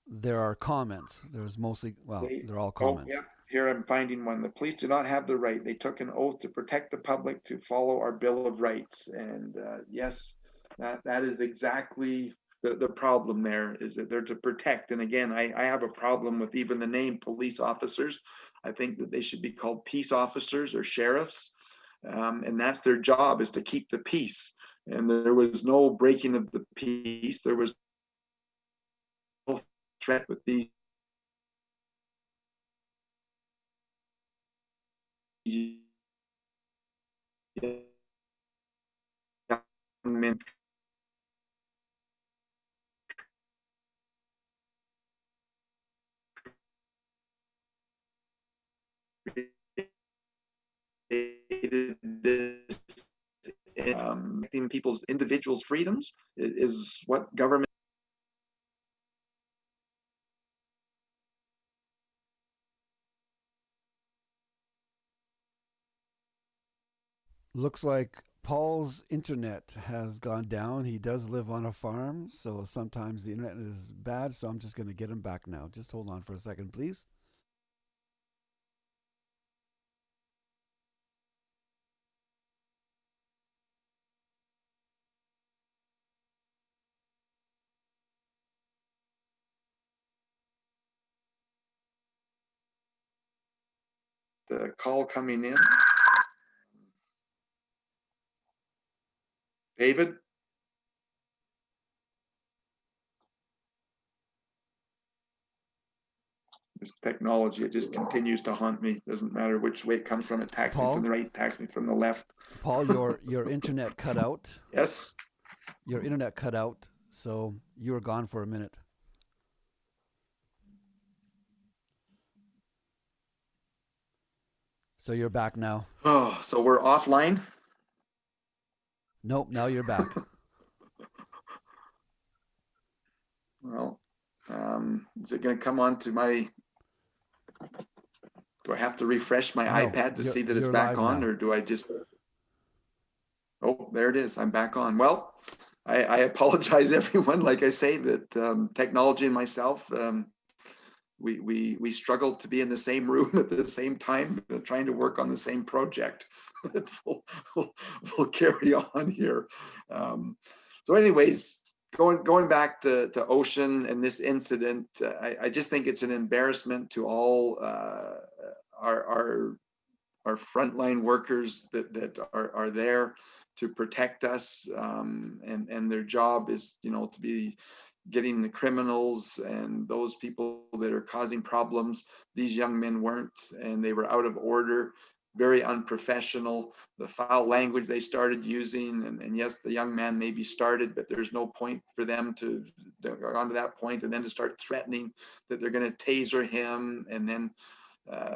There are comments. There's mostly, well, they're all comments. Oh, yeah. Here I'm finding one. The police do not have the right. They took an oath to protect the public, to follow our Bill of Rights. And yes, that is exactly the problem there, is that they're to protect. And again, I have a problem with even the name police officers. I think that they should be called peace officers or sheriffs. And that's their job, is to keep the peace. And there was no breaking of the peace. There was no threat with these men. This people's individuals' freedoms is what government. Looks like Paul's internet has gone down. He does live on a farm, so sometimes the internet is bad, so I'm just going to get him back now. Just hold on for a second, please. The call coming in. David? This technology, it just continues to haunt me. Doesn't matter which way it comes from. It attacks me from the right, attacks me from the left. Paul, your internet cut out. Yes? Your internet cut out, so you were gone for a minute. So you're back now. Oh, so we're offline? Nope, now you're back. Well, is it going to come on to my... Do I have to refresh my iPad to see that it's back on, or do I just... Oh, there it is. I'm back on. Well, I apologize, everyone. Like I say, that technology and myself, we struggled to be in the same room at the same time, trying to work on the same project. we'll carry on here. So anyways, going back to Ocean and this incident, I just think it's an embarrassment to all our frontline workers that are there to protect us, and their job is, to be getting the criminals and those people that are causing problems. These young men weren't, and they were out of order. very unprofessional. The foul language they started using, and yes, the young man maybe started, but there's no point for them to go on to that point and then to start threatening that they're going to taser him. And then,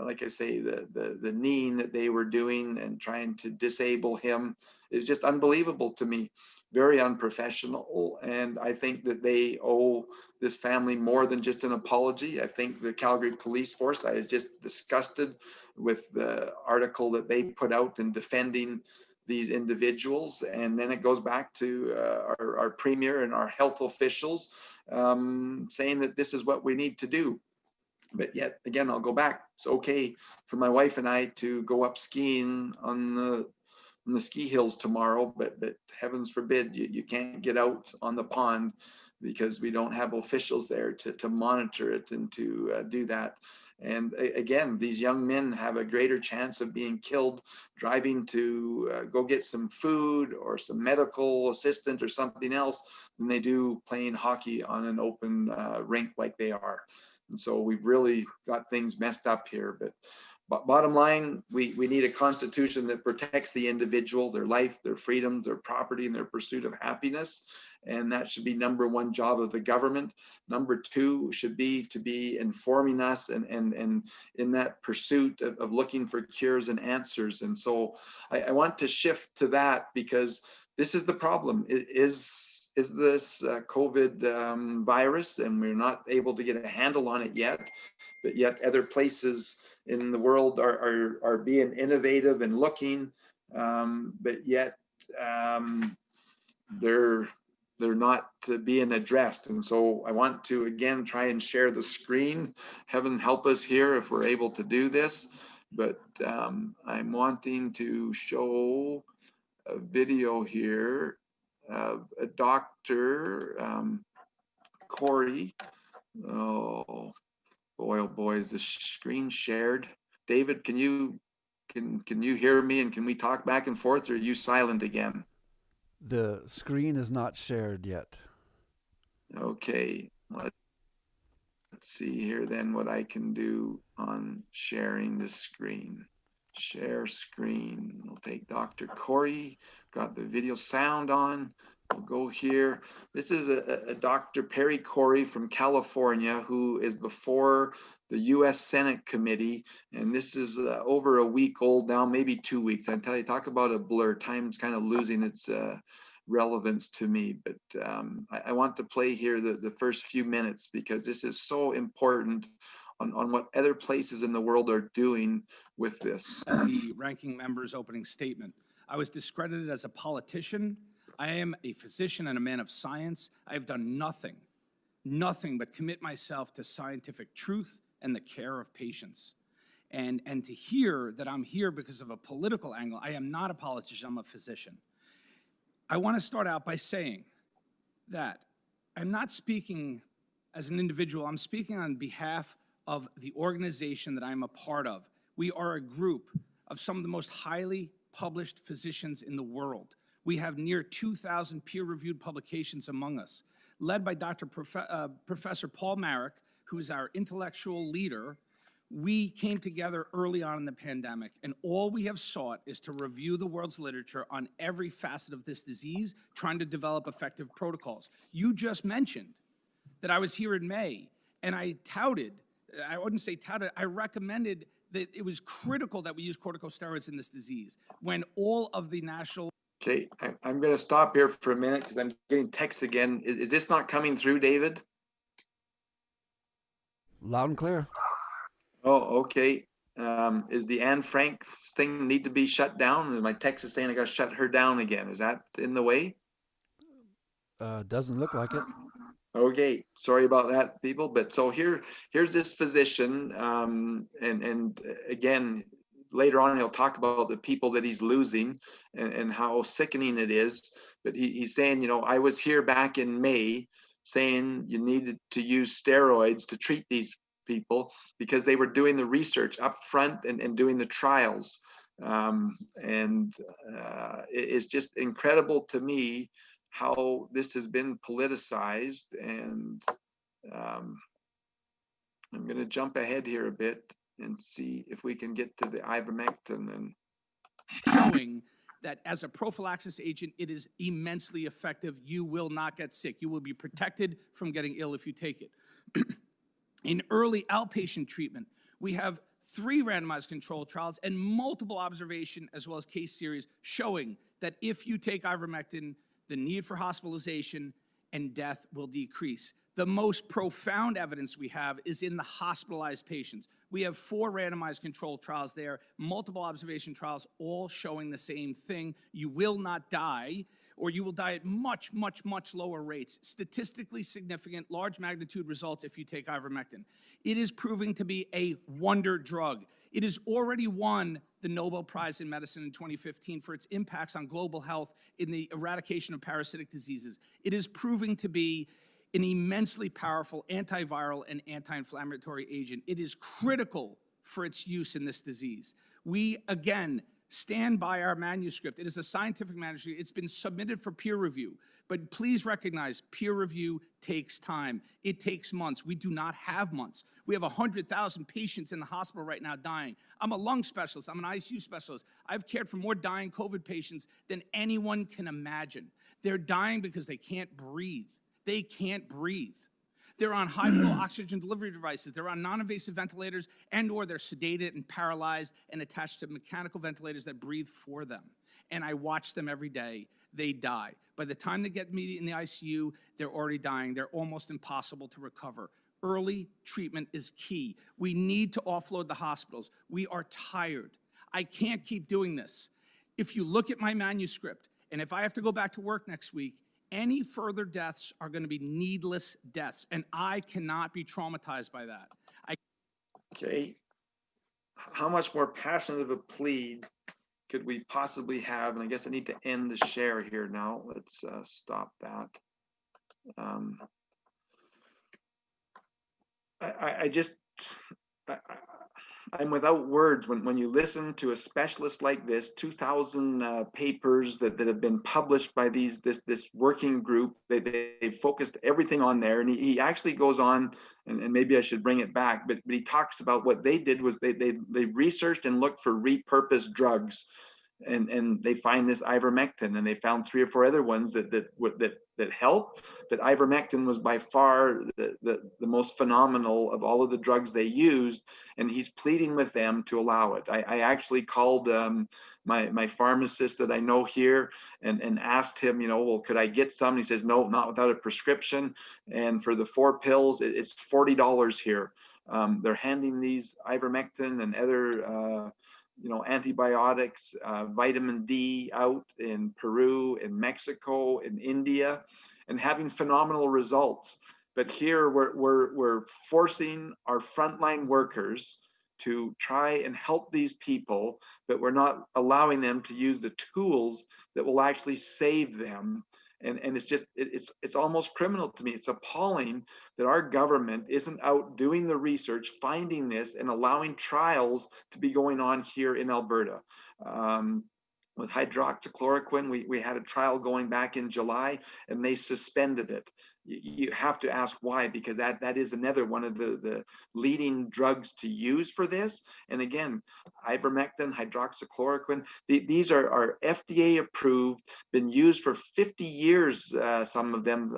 like I say, the kneeing that they were doing and trying to disable him is just unbelievable to me. Very unprofessional, and I think that they owe this family more than just an apology. I think the Calgary Police Force, I was just disgusted with the article that they put out in defending these individuals. And then it goes back to our premier and our health officials saying that this is what we need to do. But yet again, I'll go back. It's okay for my wife and I to go up skiing on the ski hills tomorrow, but heavens forbid you can't get out on the pond because we don't have officials there to monitor it and to do that. And again, these young men have a greater chance of being killed driving to go get some food or some medical assistant or something else than they do playing hockey on an open rink like they are. And so we've really got things messed up here. But bottom line, we need a constitution that protects the individual, their life, their freedom, their property, and their pursuit of happiness. And that should be number one job of the government. Number two should be to be informing us and in that pursuit of looking for cures and answers. And so I want to shift to that because this is the problem. Is this COVID virus, and we're not able to get a handle on it yet, but yet other places in the world are being innovative and looking, but yet they're not being addressed. And so I want to again try and share the screen. Heaven help us here if we're able to do this, but I'm wanting to show a video here of a Dr. Corey. Oh boy, is the screen shared? David, can you hear me, and can we talk back and forth, or are you silent again? The screen is not shared yet. Okay, let's see here then what I can do on sharing the screen. Share screen. We'll take Dr. Corey, got the video sound on. We'll go here. This is a Dr. Perry Corey from California who is before the U.S. Senate committee, and this is over a week old now, maybe 2 weeks. I tell you, talk about a blur. Time's kind of losing its relevance to me, but I want to play here the first few minutes because this is so important on what other places in the world are doing with this. The ranking member's opening statement. I was discredited as a politician. I am a physician and a man of science. I have done nothing but commit myself to scientific truth and the care of patients. And to hear that I'm here because of a political angle, I am not a politician, I'm a physician. I want to start out by saying that I'm not speaking as an individual, I'm speaking on behalf of the organization that I'm a part of. We are a group of some of the most highly published physicians in the world. We have near 2,000 peer-reviewed publications among us, led by Professor Paul Marik, who is our intellectual leader. We came together early on in the pandemic, and all we have sought is to review the world's literature on every facet of this disease, trying to develop effective protocols. You just mentioned that I was here in May, and I wouldn't say touted, I recommended that it was critical that we use corticosteroids in this disease when all of the national... Okay, I'm going to stop here for a minute because I'm getting texts again. Is this not coming through, David? Loud and clear. Oh, okay. Is the Anne Frank thing need to be shut down? And my text is saying I got to shut her down again. Is that in the way? Doesn't look like it. Okay, sorry about that, people. But so here's this physician, and again, later on he'll talk about the people that he's losing and how sickening it is. But he's saying, you know, I was here back in May saying you needed to use steroids to treat these people because they were doing the research up front and doing the trials. It's just incredible to me how this has been politicized. And I'm going to jump ahead here a bit. and see if we can get to the ivermectin. And showing that as a prophylaxis agent, it is immensely effective. You will not get sick. You will be protected from getting ill if you take it. In early outpatient treatment, we have 3 randomized controlled trials and multiple observation as well as case series showing that if you take ivermectin, the need for hospitalization and death will decrease. The most profound evidence we have is in the hospitalized patients. We have 4 randomized controlled trials there, multiple observation trials, all showing the same thing. You will not die, or you will die at much, much, much lower rates. Statistically significant, large magnitude results if you take ivermectin. It is proving to be a wonder drug. It has already won the Nobel Prize in Medicine in 2015 for its impacts on global health in the eradication of parasitic diseases. It is proving to be an immensely powerful antiviral and anti-inflammatory agent. It is critical for its use in this disease. We, again, stand by our manuscript. It is a scientific manuscript. It's been submitted for peer review. But please recognize, peer review takes time. It takes months. We do not have months. We have 100,000 patients in the hospital right now dying. I'm a lung specialist. I'm an ICU specialist. I've cared for more dying COVID patients than anyone can imagine. They're dying because they can't breathe. They can't breathe. They're on high-flow oxygen delivery devices. They're on non-invasive ventilators, and or they're sedated and paralyzed and attached to mechanical ventilators that breathe for them. And I watch them every day. They die. By the time they get me in the ICU, they're already dying. They're almost impossible to recover. Early treatment is key. We need to offload the hospitals. We are tired. I can't keep doing this. If you look at my manuscript, and if I have to go back to work next week, any further deaths are going to be needless deaths, and I cannot be traumatized by that. okay, how much more passionate of a plea could we possibly have? And I guess I need to end the share here now. Let's stop that. I'm without words when you listen to a specialist like this. 2,000 papers that have been published by this working group. They focused everything on there, and he actually goes on, and maybe I should bring it back, but he talks about what they did was they researched and looked for repurposed drugs. And they find this ivermectin, and they found 3 or 4 other ones that help, but ivermectin was by far the most phenomenal of all of the drugs they used, and he's pleading with them to allow it. I actually called my pharmacist that I know here and asked him, well, could I get some? And he says, no, not without a prescription, and for the 4 pills, it's $40 here. They're handing these ivermectin and other antibiotics, vitamin D out in Peru, in Mexico, in India, and having phenomenal results. But here we're forcing our frontline workers to try and help these people, but we're not allowing them to use the tools that will actually save them. And it's just, it's almost criminal to me. It's appalling that our government isn't out doing the research, finding this, and allowing trials to be going on here in Alberta. With hydroxychloroquine, we had a trial going back in July, and they suspended it. You have to ask why, because that is another one of the leading drugs to use for this. And again, ivermectin, hydroxychloroquine, these are FDA approved, been used for 50 years, some of them,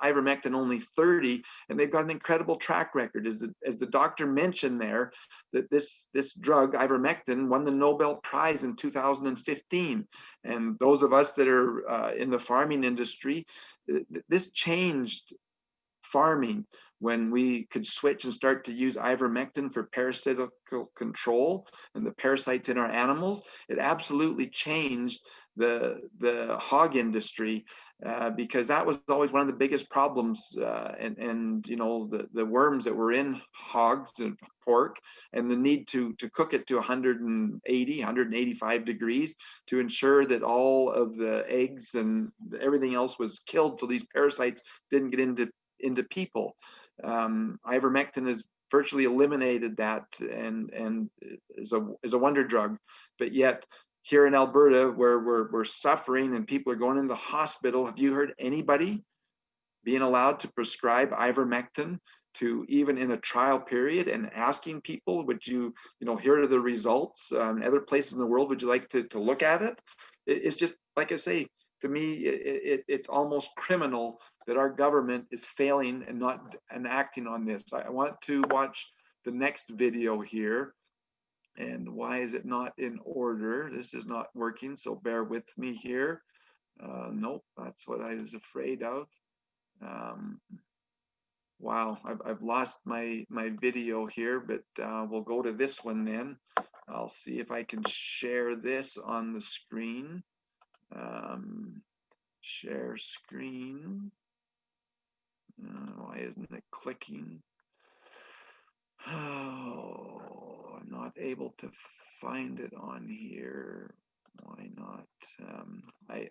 ivermectin only 30, and they've got an incredible track record. As the doctor mentioned there, that this drug, ivermectin, won the Nobel Prize in 2015. And those of us that are in the farming industry, this changed farming when we could switch and start to use ivermectin for parasitical control and the parasites in our animals. It absolutely changed the hog industry, because that was always one of the biggest problems, and the worms that were in hogs and pork, and the need to cook it to 180, 185 degrees to ensure that all of the eggs and everything else was killed so these parasites didn't get into people. Ivermectin has virtually eliminated that, and is a wonder drug. But yet here in Alberta, where we're suffering and people are going into hospital, have you heard anybody being allowed to prescribe ivermectin to even in a trial period and asking people, would you, here are the results, other places in the world, would you like to look at it? It's just, like I say, to me, it's almost criminal that our government is failing and not acting on this. I want to watch the next video here. And why is it not in order? This is not working, so bear with me here. Nope, that's what I was afraid of. Wow, I've lost my video here, but we'll go to this one then. I'll see if I can share this on the screen. Share screen. Why isn't it clicking? Oh, I'm not able to find it on here. Why not?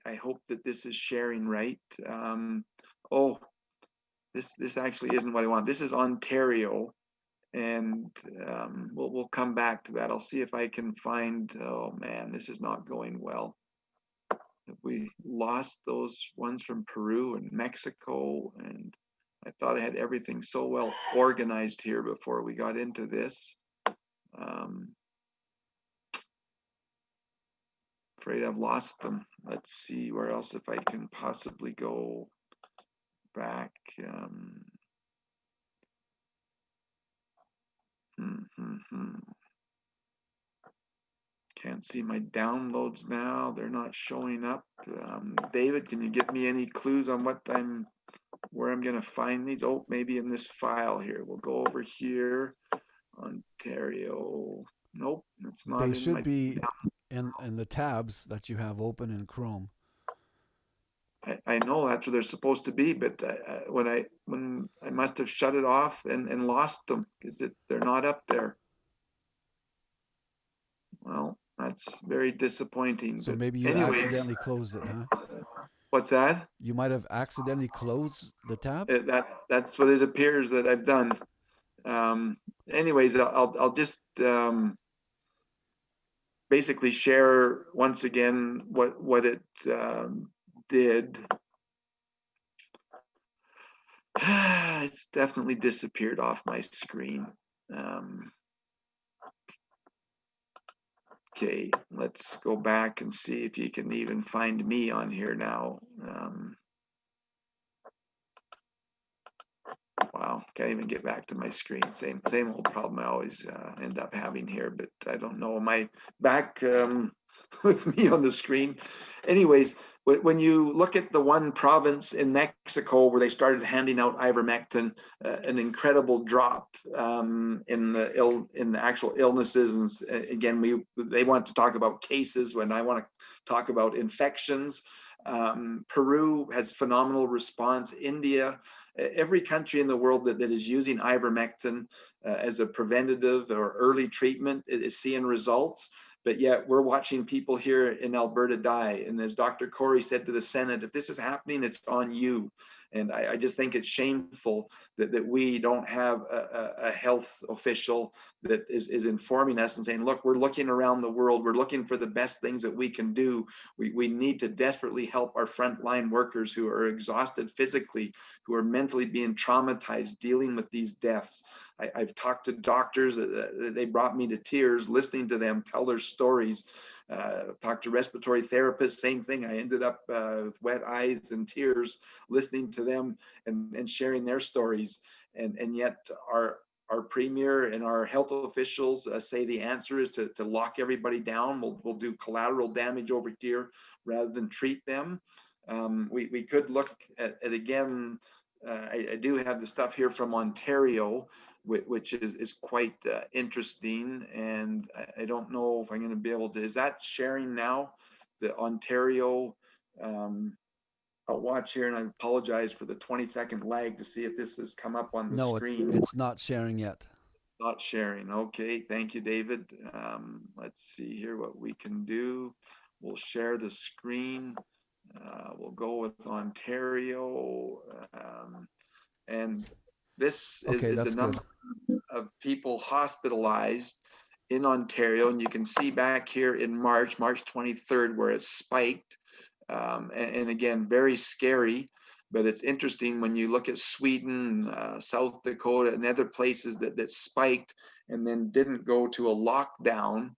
I hope that this is sharing right. Oh, this actually isn't what I want. This is Ontario, and we'll come back to that. I'll see if I can find. Oh man, this is not going well. We lost those ones from Peru and Mexico, and I thought I had everything so well organized here before we got into this. Afraid I've lost them. Let's see where else if I can possibly go back. Can't see my downloads now. They're not showing up. David, can you give me any clues on where I'm going to find these? Oh, maybe in this file here. We'll go over here. Ontario. Nope, it's not. They should be in the tabs that you have open in Chrome. I know that's where they're supposed to be, but when I must have shut it off and lost them because they're not up there. Well, that's very disappointing. So maybe you accidentally closed it, huh? What's that? You might have accidentally closed the tab. That's what it appears that I've done. Anyways, I'll just basically share once again what it did. It's definitely disappeared off my screen. Okay, let's go back and see if you can even find me on here now. Wow, can't even get back to my screen. Same old problem I always end up having here, but I don't know. Am I back with me on the screen? Anyways, when you look at the one province in Mexico where they started handing out ivermectin, an incredible drop in the actual illnesses. And again, they want to talk about cases when I want to talk about infections. Peru has phenomenal response. India, every country in the world that is using ivermectin as a preventative or early treatment is seeing results. But yet we're watching people here in Alberta die. And as Dr. Corey said to the Senate, if this is happening, it's on you. And I just think it's shameful that we don't have a health official that is informing us and saying, look, we're looking around the world. We're looking for the best things that we can do. We need to desperately help our frontline workers who are exhausted physically, who are mentally being traumatized, dealing with these deaths. I've talked to doctors, they brought me to tears listening to them tell their stories. Talked to respiratory therapists, same thing. I ended up with wet eyes and tears listening to them and sharing their stories. And yet our premier and our health officials say the answer is to lock everybody down. We'll do collateral damage over here rather than treat them. We could look at again. I do have the stuff here from Ontario, which is quite interesting, and I don't know if I'm going to be able to. Is that sharing now? The Ontario. I'll watch here, and I apologize for the 20-second lag to see if this has come up on the screen. No, it's not sharing yet. Not sharing. Okay, thank you, David. Let's see here what we can do. We'll share the screen. We'll go with Ontario, and this is the number of people hospitalized in Ontario, and you can see back here in March 23rd, where it spiked, and again, very scary. But it's interesting when you look at Sweden, South Dakota, and other places that spiked and then didn't go to a lockdown,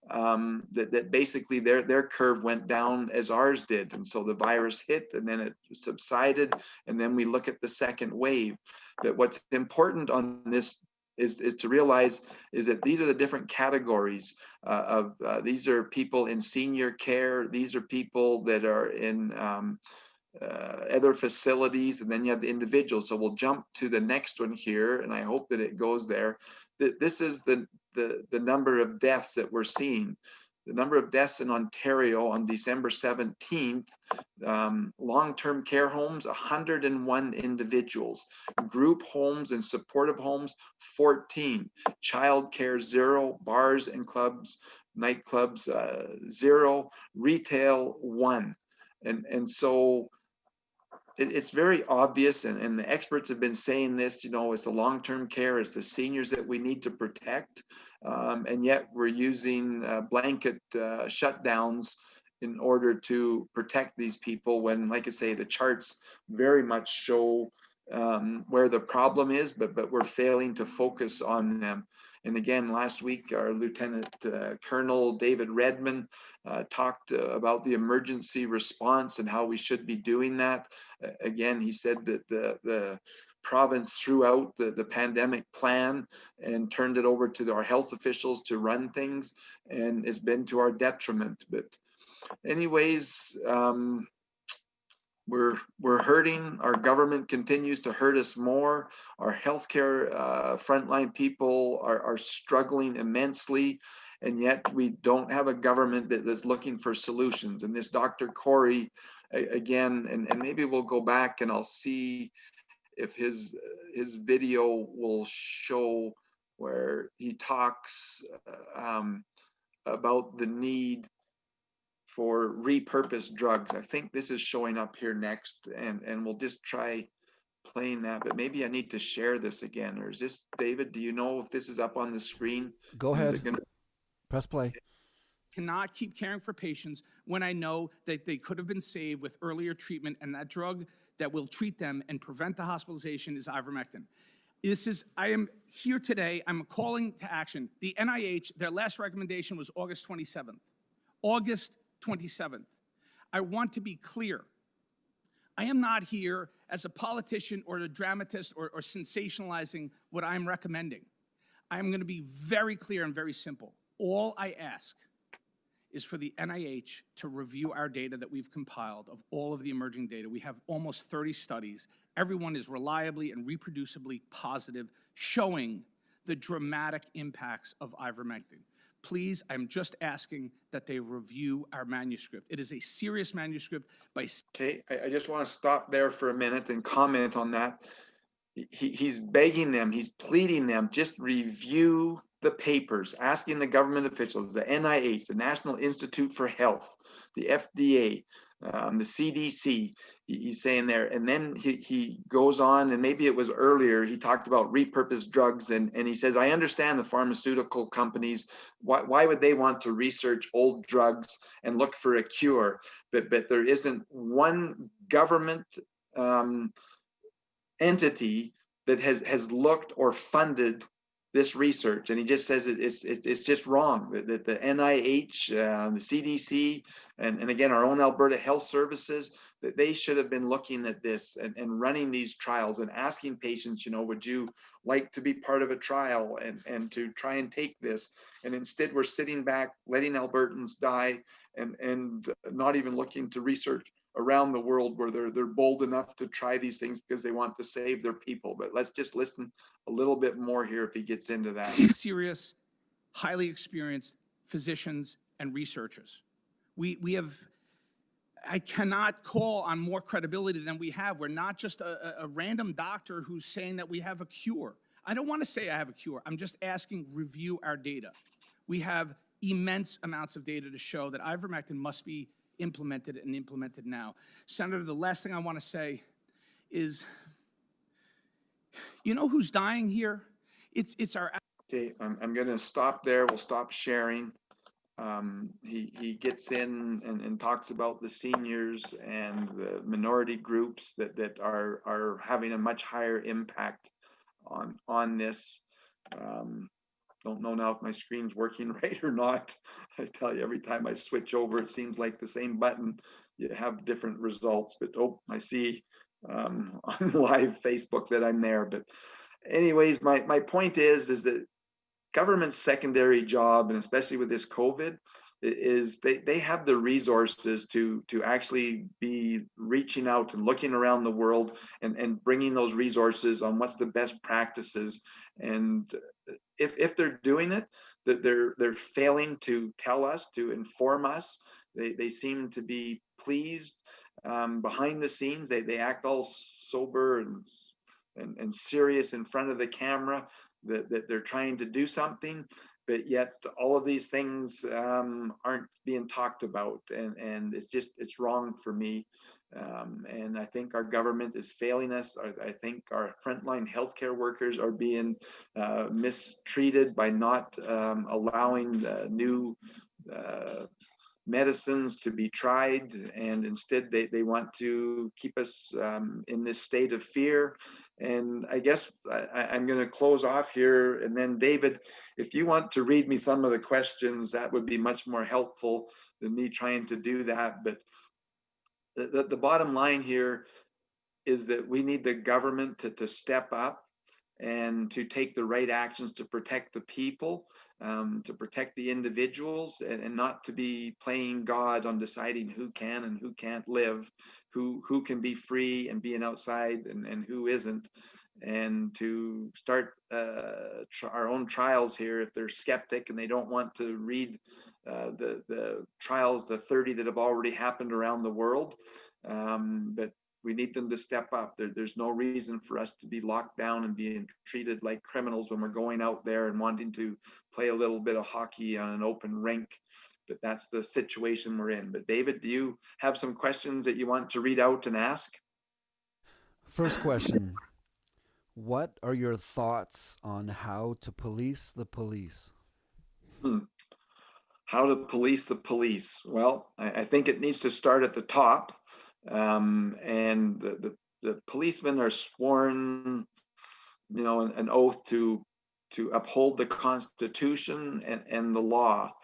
that basically their curve went down as ours did. And so the virus hit and then it subsided. And then we look at the second wave. But what's important on this is to realize is that these are the different categories these are people in senior care. These are people that are in other facilities, and then you have the individuals. So we'll jump to the next one here, and I hope that it goes there. This is the number of deaths that we're seeing. The number of deaths in Ontario on December 17th, long-term care homes, 101 individuals. Group homes and supportive homes, 14. Child care, 0. Bars and clubs, nightclubs, 0. Retail, 1. And so it's very obvious, and the experts have been saying this, it's the long-term care, it's the seniors that we need to protect, and yet we're using blanket shutdowns in order to protect these people when, like I say, the charts very much show where the problem is, but we're failing to focus on them. And again, last week, our Lieutenant Colonel David Redman talked about the emergency response and how we should be doing that. Again, he said that the province threw out the pandemic plan and turned it over to our health officials to run things, and it's been to our detriment. But anyways, we're hurting. Our government continues to hurt us more. Our healthcare frontline people are struggling immensely, and yet we don't have a government that is looking for solutions. And this Dr. Corey, again, and maybe we'll go back and I'll see if his video will show where he talks about the need for repurposed drugs. I think this is showing up here next, and we'll just try playing that, but maybe I need to share this again. Or is this, David, do you know if this is up on the screen? Go ahead. Press play. Cannot keep caring for patients when I know that they could have been saved with earlier treatment, and that drug that will treat them and prevent the hospitalization is ivermectin. I am here today, I'm calling to action. The NIH, their last recommendation was August 27th. August 27th. I want to be clear. I am not here as a politician or a dramatist or sensationalizing what I'm recommending. I'm going to be very clear and very simple. All I ask is for the NIH to review our data that we've compiled of all of the emerging data. We have almost 30 studies. Everyone is reliably and reproducibly positive, showing the dramatic impacts of ivermectin. Please, I'm just asking that they review our manuscript. It is a serious manuscript by... Okay, I just want to stop there for a minute and comment on that. He's begging them, he's pleading them, just review the papers, asking the government officials, the NIH, the National Institute for Health, the FDA, the CDC, he's saying there. And then he goes on, and maybe it was earlier, he talked about repurposed drugs, and he says, I understand the pharmaceutical companies, why would they want to research old drugs and look for a cure? But there isn't one government entity that has looked or funded this research, and he just says it's just wrong. That the NIH, the CDC, and again our own Alberta Health Services, that they should have been looking at this and running these trials and asking patients, would you like to be part of a trial and to try and take this? And instead we're sitting back, letting Albertans die, and not even looking to research around the world where they're bold enough to try these things because they want to save their people. But let's just listen a little bit more here if he gets into that. Serious, highly experienced physicians and researchers. We have, I cannot call on more credibility than we have. We're not just a random doctor who's saying that we have a cure. I don't want to say I have a cure. I'm just asking, review our data. We have immense amounts of data to show that ivermectin must be implemented and implemented now. Senator, the last thing I want to say is, you know who's dying here? It's our... Okay, I'm going to stop there. We'll stop sharing. he gets in and talks about the seniors and the minority groups that are having a much higher impact on this. Don't know now if my screen's working right or not. I tell you, every time I switch over, it seems like the same button, you have different results. But oh, I see on live Facebook that I'm there. But anyways, my point is that government's secondary job, and especially with this COVID, is they have the resources to actually be reaching out and looking around the world and bringing those resources on what's the best practices. And if they're doing it, that they're failing to tell us, to inform us. They seem to be pleased behind the scenes. They act all sober and serious in front of the camera, that they're trying to do something, but yet all of these things aren't being talked about, and it's wrong for me. And I think our government is failing us. I think our frontline healthcare workers are being mistreated by not allowing new medicines to be tried, and instead they want to keep us in this state of fear. And I guess I'm going to close off here, and then David, if you want to read me some of the questions, that would be much more helpful than me trying to do that. But the bottom line here is that we need the government to step up and to take the right actions to protect the people, to protect the individuals, and not to be playing God on deciding who can and who can't live, who can be free and being outside and who isn't, and to start our own trials here if they're skeptic and they don't want to read the trials, the 30 that have already happened around the world. But we need them to step up. There's no reason for us to be locked down and being treated like criminals when we're going out there and wanting to play a little bit of hockey on an open rink. But that's the situation we're in. But David, do you have some questions that you want to read out and ask? First question. What are your thoughts on how to police the police? How to police the police? Well, I think it needs to start at the top. And the policemen are sworn, an oath to uphold the Constitution and the law.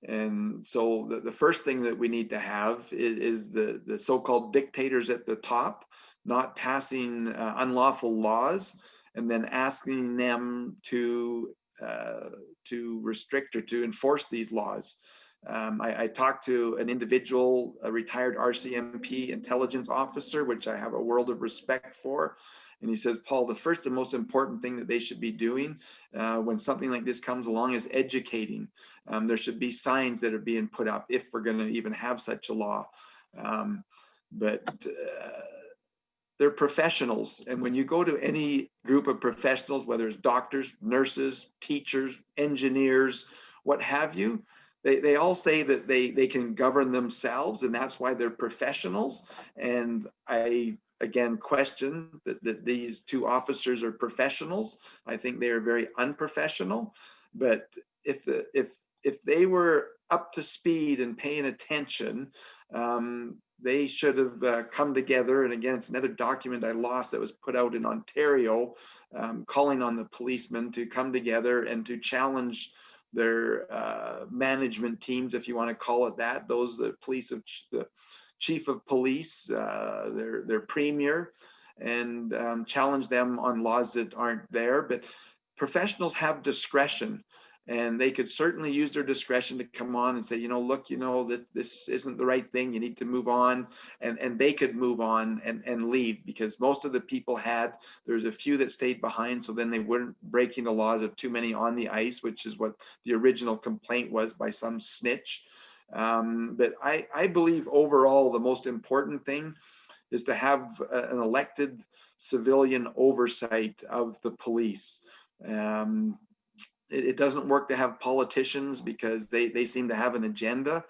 And so the first thing that we need to have is the so-called dictators at the top not passing unlawful laws and then asking them to restrict or to enforce these laws. I talked to an individual, a retired RCMP intelligence officer, which I have a world of respect for. And he says, Paul, the first and most important thing that they should be doing when something like this comes along is educating. There should be signs that are being put up if we're going to even have such a law. But they're professionals. And when you go to any group of professionals, whether it's doctors, nurses, teachers, engineers, what have you, they all say that they can govern themselves, and that's why they're professionals. And I, again, question that these two officers are professionals. I think they are very unprofessional. But if they were up to speed and paying attention, they should have come together. And again, it's another document I lost that was put out in Ontario, calling on the policemen to come together and to challenge their management teams, if you want to call it that, those the chief of police, their premier, and challenge them on laws that aren't there. But professionals have discretion, and they could certainly use their discretion to come on and say, look, this isn't the right thing. You need to move on. And they could move on and leave, because most of the people there's a few that stayed behind. So then they weren't breaking the laws of too many on the ice, which is what the original complaint was by some snitch. But I believe overall, the most important thing is to have an elected civilian oversight of the police. It doesn't work to have politicians, because they seem to have an agenda.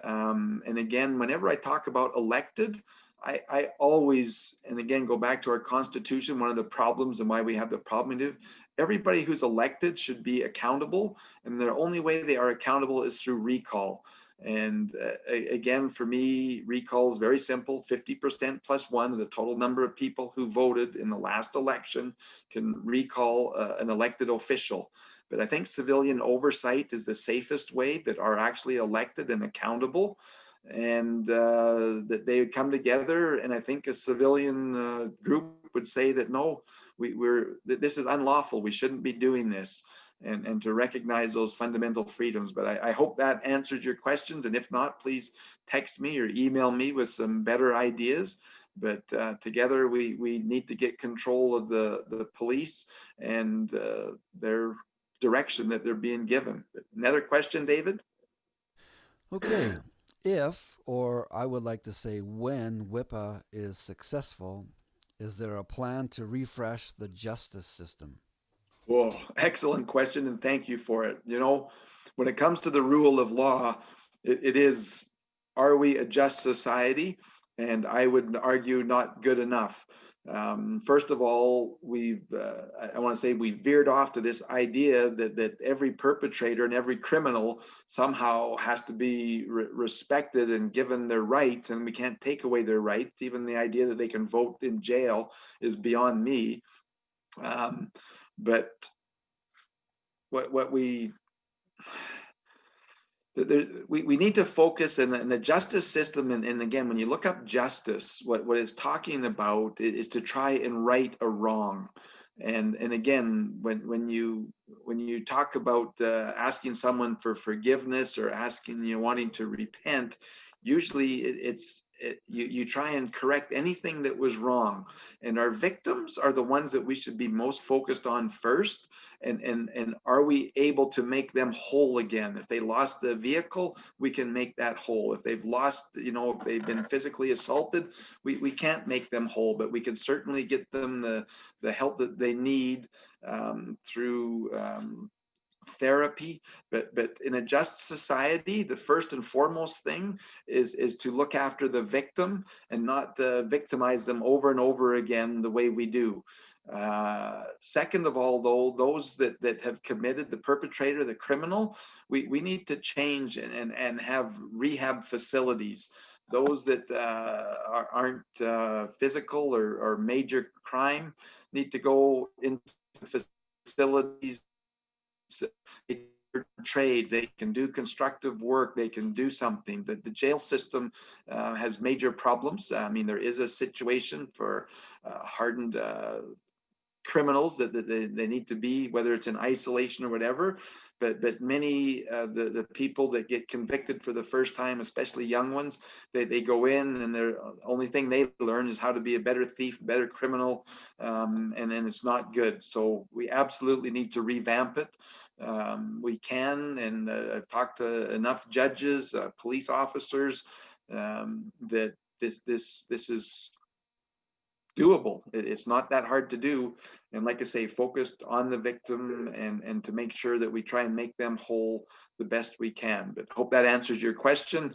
And again, whenever I talk about elected, I always, and again, go back to our Constitution, one of the problems and why we have the problem is everybody who's elected should be accountable. And the only way they are accountable is through recall. And again, for me, recall is very simple. 50% plus one of the total number of people who voted in the last election can recall an elected official. But I think civilian oversight is the safest way that are actually elected and accountable, and that they come together. And I think a civilian group would say that no, that this is unlawful. We shouldn't be doing this. And to recognize those fundamental freedoms. But I hope that answers your questions. And if not, please text me or email me with some better ideas. But together we need to get control of the police and their direction that they're being given. Another question, David? Okay. If, or I would like to say when, WIPA is successful, is there a plan to refresh the justice system? Whoa, excellent question, and thank you for it. You know, when it comes to the rule of law, it is, are we a just society? And I would argue not good enough. First of all, I want to say we veered off to this idea that every perpetrator and every criminal somehow has to be respected and given their rights, and we can't take away their rights. Even the idea that they can vote in jail is beyond me. But what we need to focus in the justice system, and again, when you look up justice, what it's talking about is to try and right a wrong. And again, when you talk about asking someone for forgiveness or wanting to repent, usually you try and correct anything that was wrong. And our victims are the ones that we should be most focused on first. And are we able to make them whole again? If they lost the vehicle, we can make that whole. If they've lost, if they've been physically assaulted, we can't make them whole, but we can certainly get them the help that they need through therapy. But in a just society, the first and foremost thing is to look after the victim and not victimize them over and over again the way we do. Second of all, though, those that have committed, the perpetrator, the criminal, we need to change and have rehab facilities. Those that aren't physical or major crime need to go into facilities. Trades, they can do constructive work, they can do something. The jail system has major problems. I mean, there is a situation for hardened criminals that they need to be, whether it's in isolation or whatever. But many the people that get convicted for the first time, especially young ones, they go in and the only thing they learn is how to be a better thief, better criminal, and it's not good. So we absolutely need to revamp it. We can, and I've talked to enough judges, police officers, that this is doable. It's not that hard to do. And like I say, focused on the victim and to make sure that we try and make them whole the best we can. But hope that answers your question.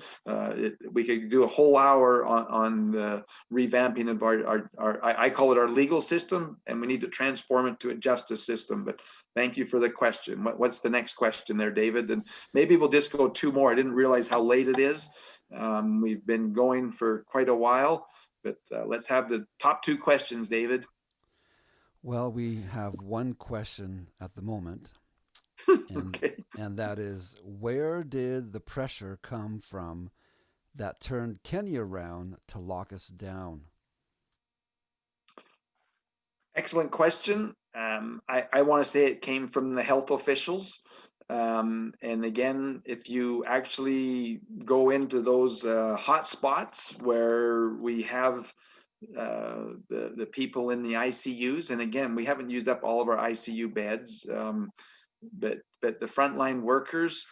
We could do a whole hour on the revamping of our I call it our legal system, and we need to transform it to a justice system. But thank you for the question. What's the next question there, David? And maybe we'll just go two more. I didn't realize how late it is. We've been going for quite a while. But let's have the top two questions, David. Well, we have one question at the moment, Okay. And that is, where did the pressure come from that turned Kenny around to lock us down? Excellent question. I want to say it came from the health officials. And again, if you actually go into those hot spots where we have the people in the ICUs, and again, we haven't used up all of our ICU beds, but the frontline workers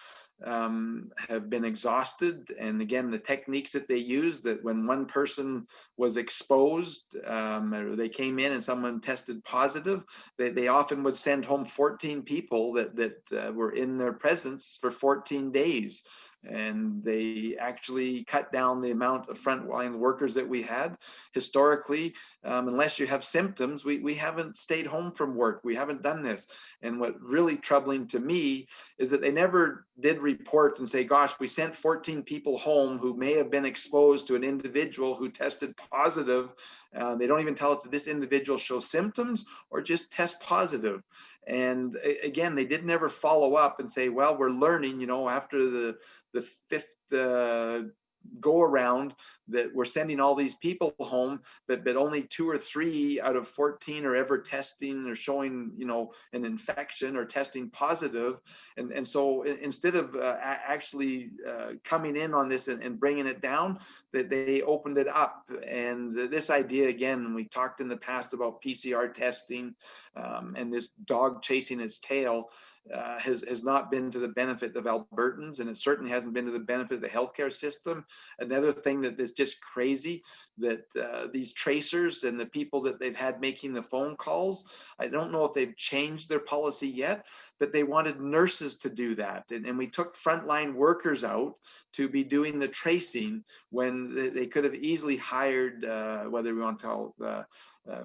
have been exhausted. And again, the techniques that they use, that when one person was exposed, or they came in and someone tested positive, they often would send home 14 people that were in their presence for 14 days. and they actually cut down the amount of frontline workers that we had. Historically, unless you have symptoms, we haven't stayed home from work. We haven't done this. And what really troubling to me is that they never did report and say, gosh, we sent 14 people home who may have been exposed to an individual who tested positive. They don't even tell us that this individual shows symptoms or just test positive. And again, they did never follow up and say, well, we're learning, after the fifth go around that we're sending all these people home, but only 2 or 3 out of 14 are ever testing or showing, an infection or testing positive. And so instead of actually coming in on this and bringing it down, that they opened it up. And this idea, again, we talked in the past about PCR testing and this dog chasing its tail. Has not been to the benefit of Albertans, and it certainly hasn't been to the benefit of the healthcare system. Another thing that is just crazy, that these tracers and the people that they've had making the phone calls, I don't know if they've changed their policy yet, but they wanted nurses to do that. And we took frontline workers out to be doing the tracing when they could have easily hired, whether we want to call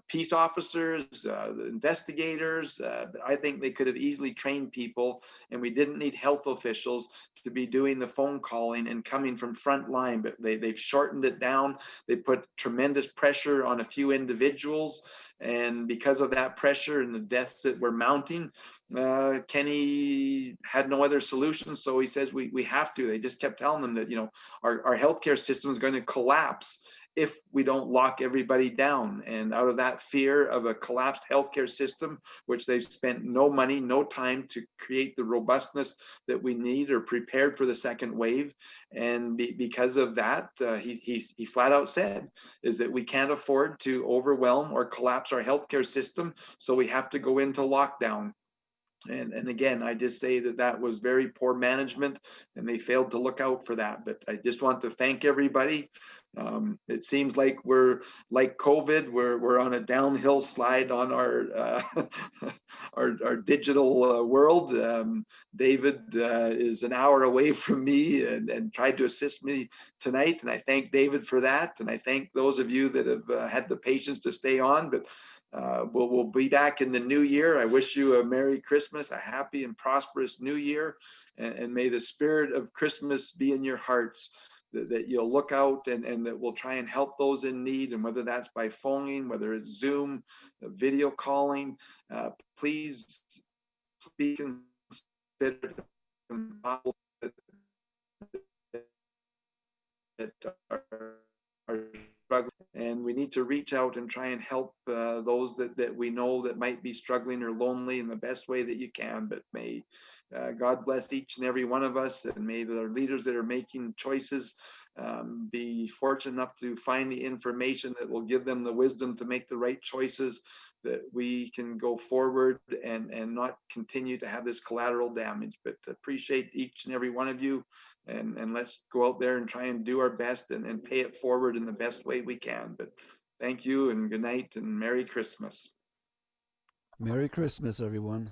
peace officers, investigators. I think they could have easily trained people, and we didn't need health officials to be doing the phone calling and coming from front line, but they've shortened it down. They put tremendous pressure on a few individuals. And because of that pressure and the deaths that were mounting, Kenny had no other solution. So he says, we have to. They just kept telling them that, our healthcare system is going to collapse if we don't lock everybody down. And out of that fear of a collapsed healthcare system, which they've spent no money, no time to create the robustness that we need or prepared for the second wave. And because of that, he flat out said, is that we can't afford to overwhelm or collapse our healthcare system. So we have to go into lockdown. And again, I just say that was very poor management, and they failed to look out for that. But I just want to thank everybody. It seems like we're like COVID. We're on a downhill slide on our our digital world. David is an hour away from me and tried to assist me tonight, and I thank David for that. And I thank those of you that have had the patience to stay on. But we'll be back in the new year. I wish you a Merry Christmas, a happy and prosperous new year, and may the spirit of Christmas be in your hearts, that you'll look out and that we'll try and help those in need. And whether that's by phoning, whether it's Zoom, video calling, please be considered that are struggling, and we need to reach out and try and help those that we know that might be struggling or lonely in the best way that you can. But may God bless each and every one of us, and may the leaders that are making choices be fortunate enough to find the information that will give them the wisdom to make the right choices, that we can go forward and not continue to have this collateral damage. But appreciate each and every one of you, and let's go out there and try and do our best and pay it forward in the best way we can. But thank you, and good night, and Merry Christmas. Merry Christmas, everyone.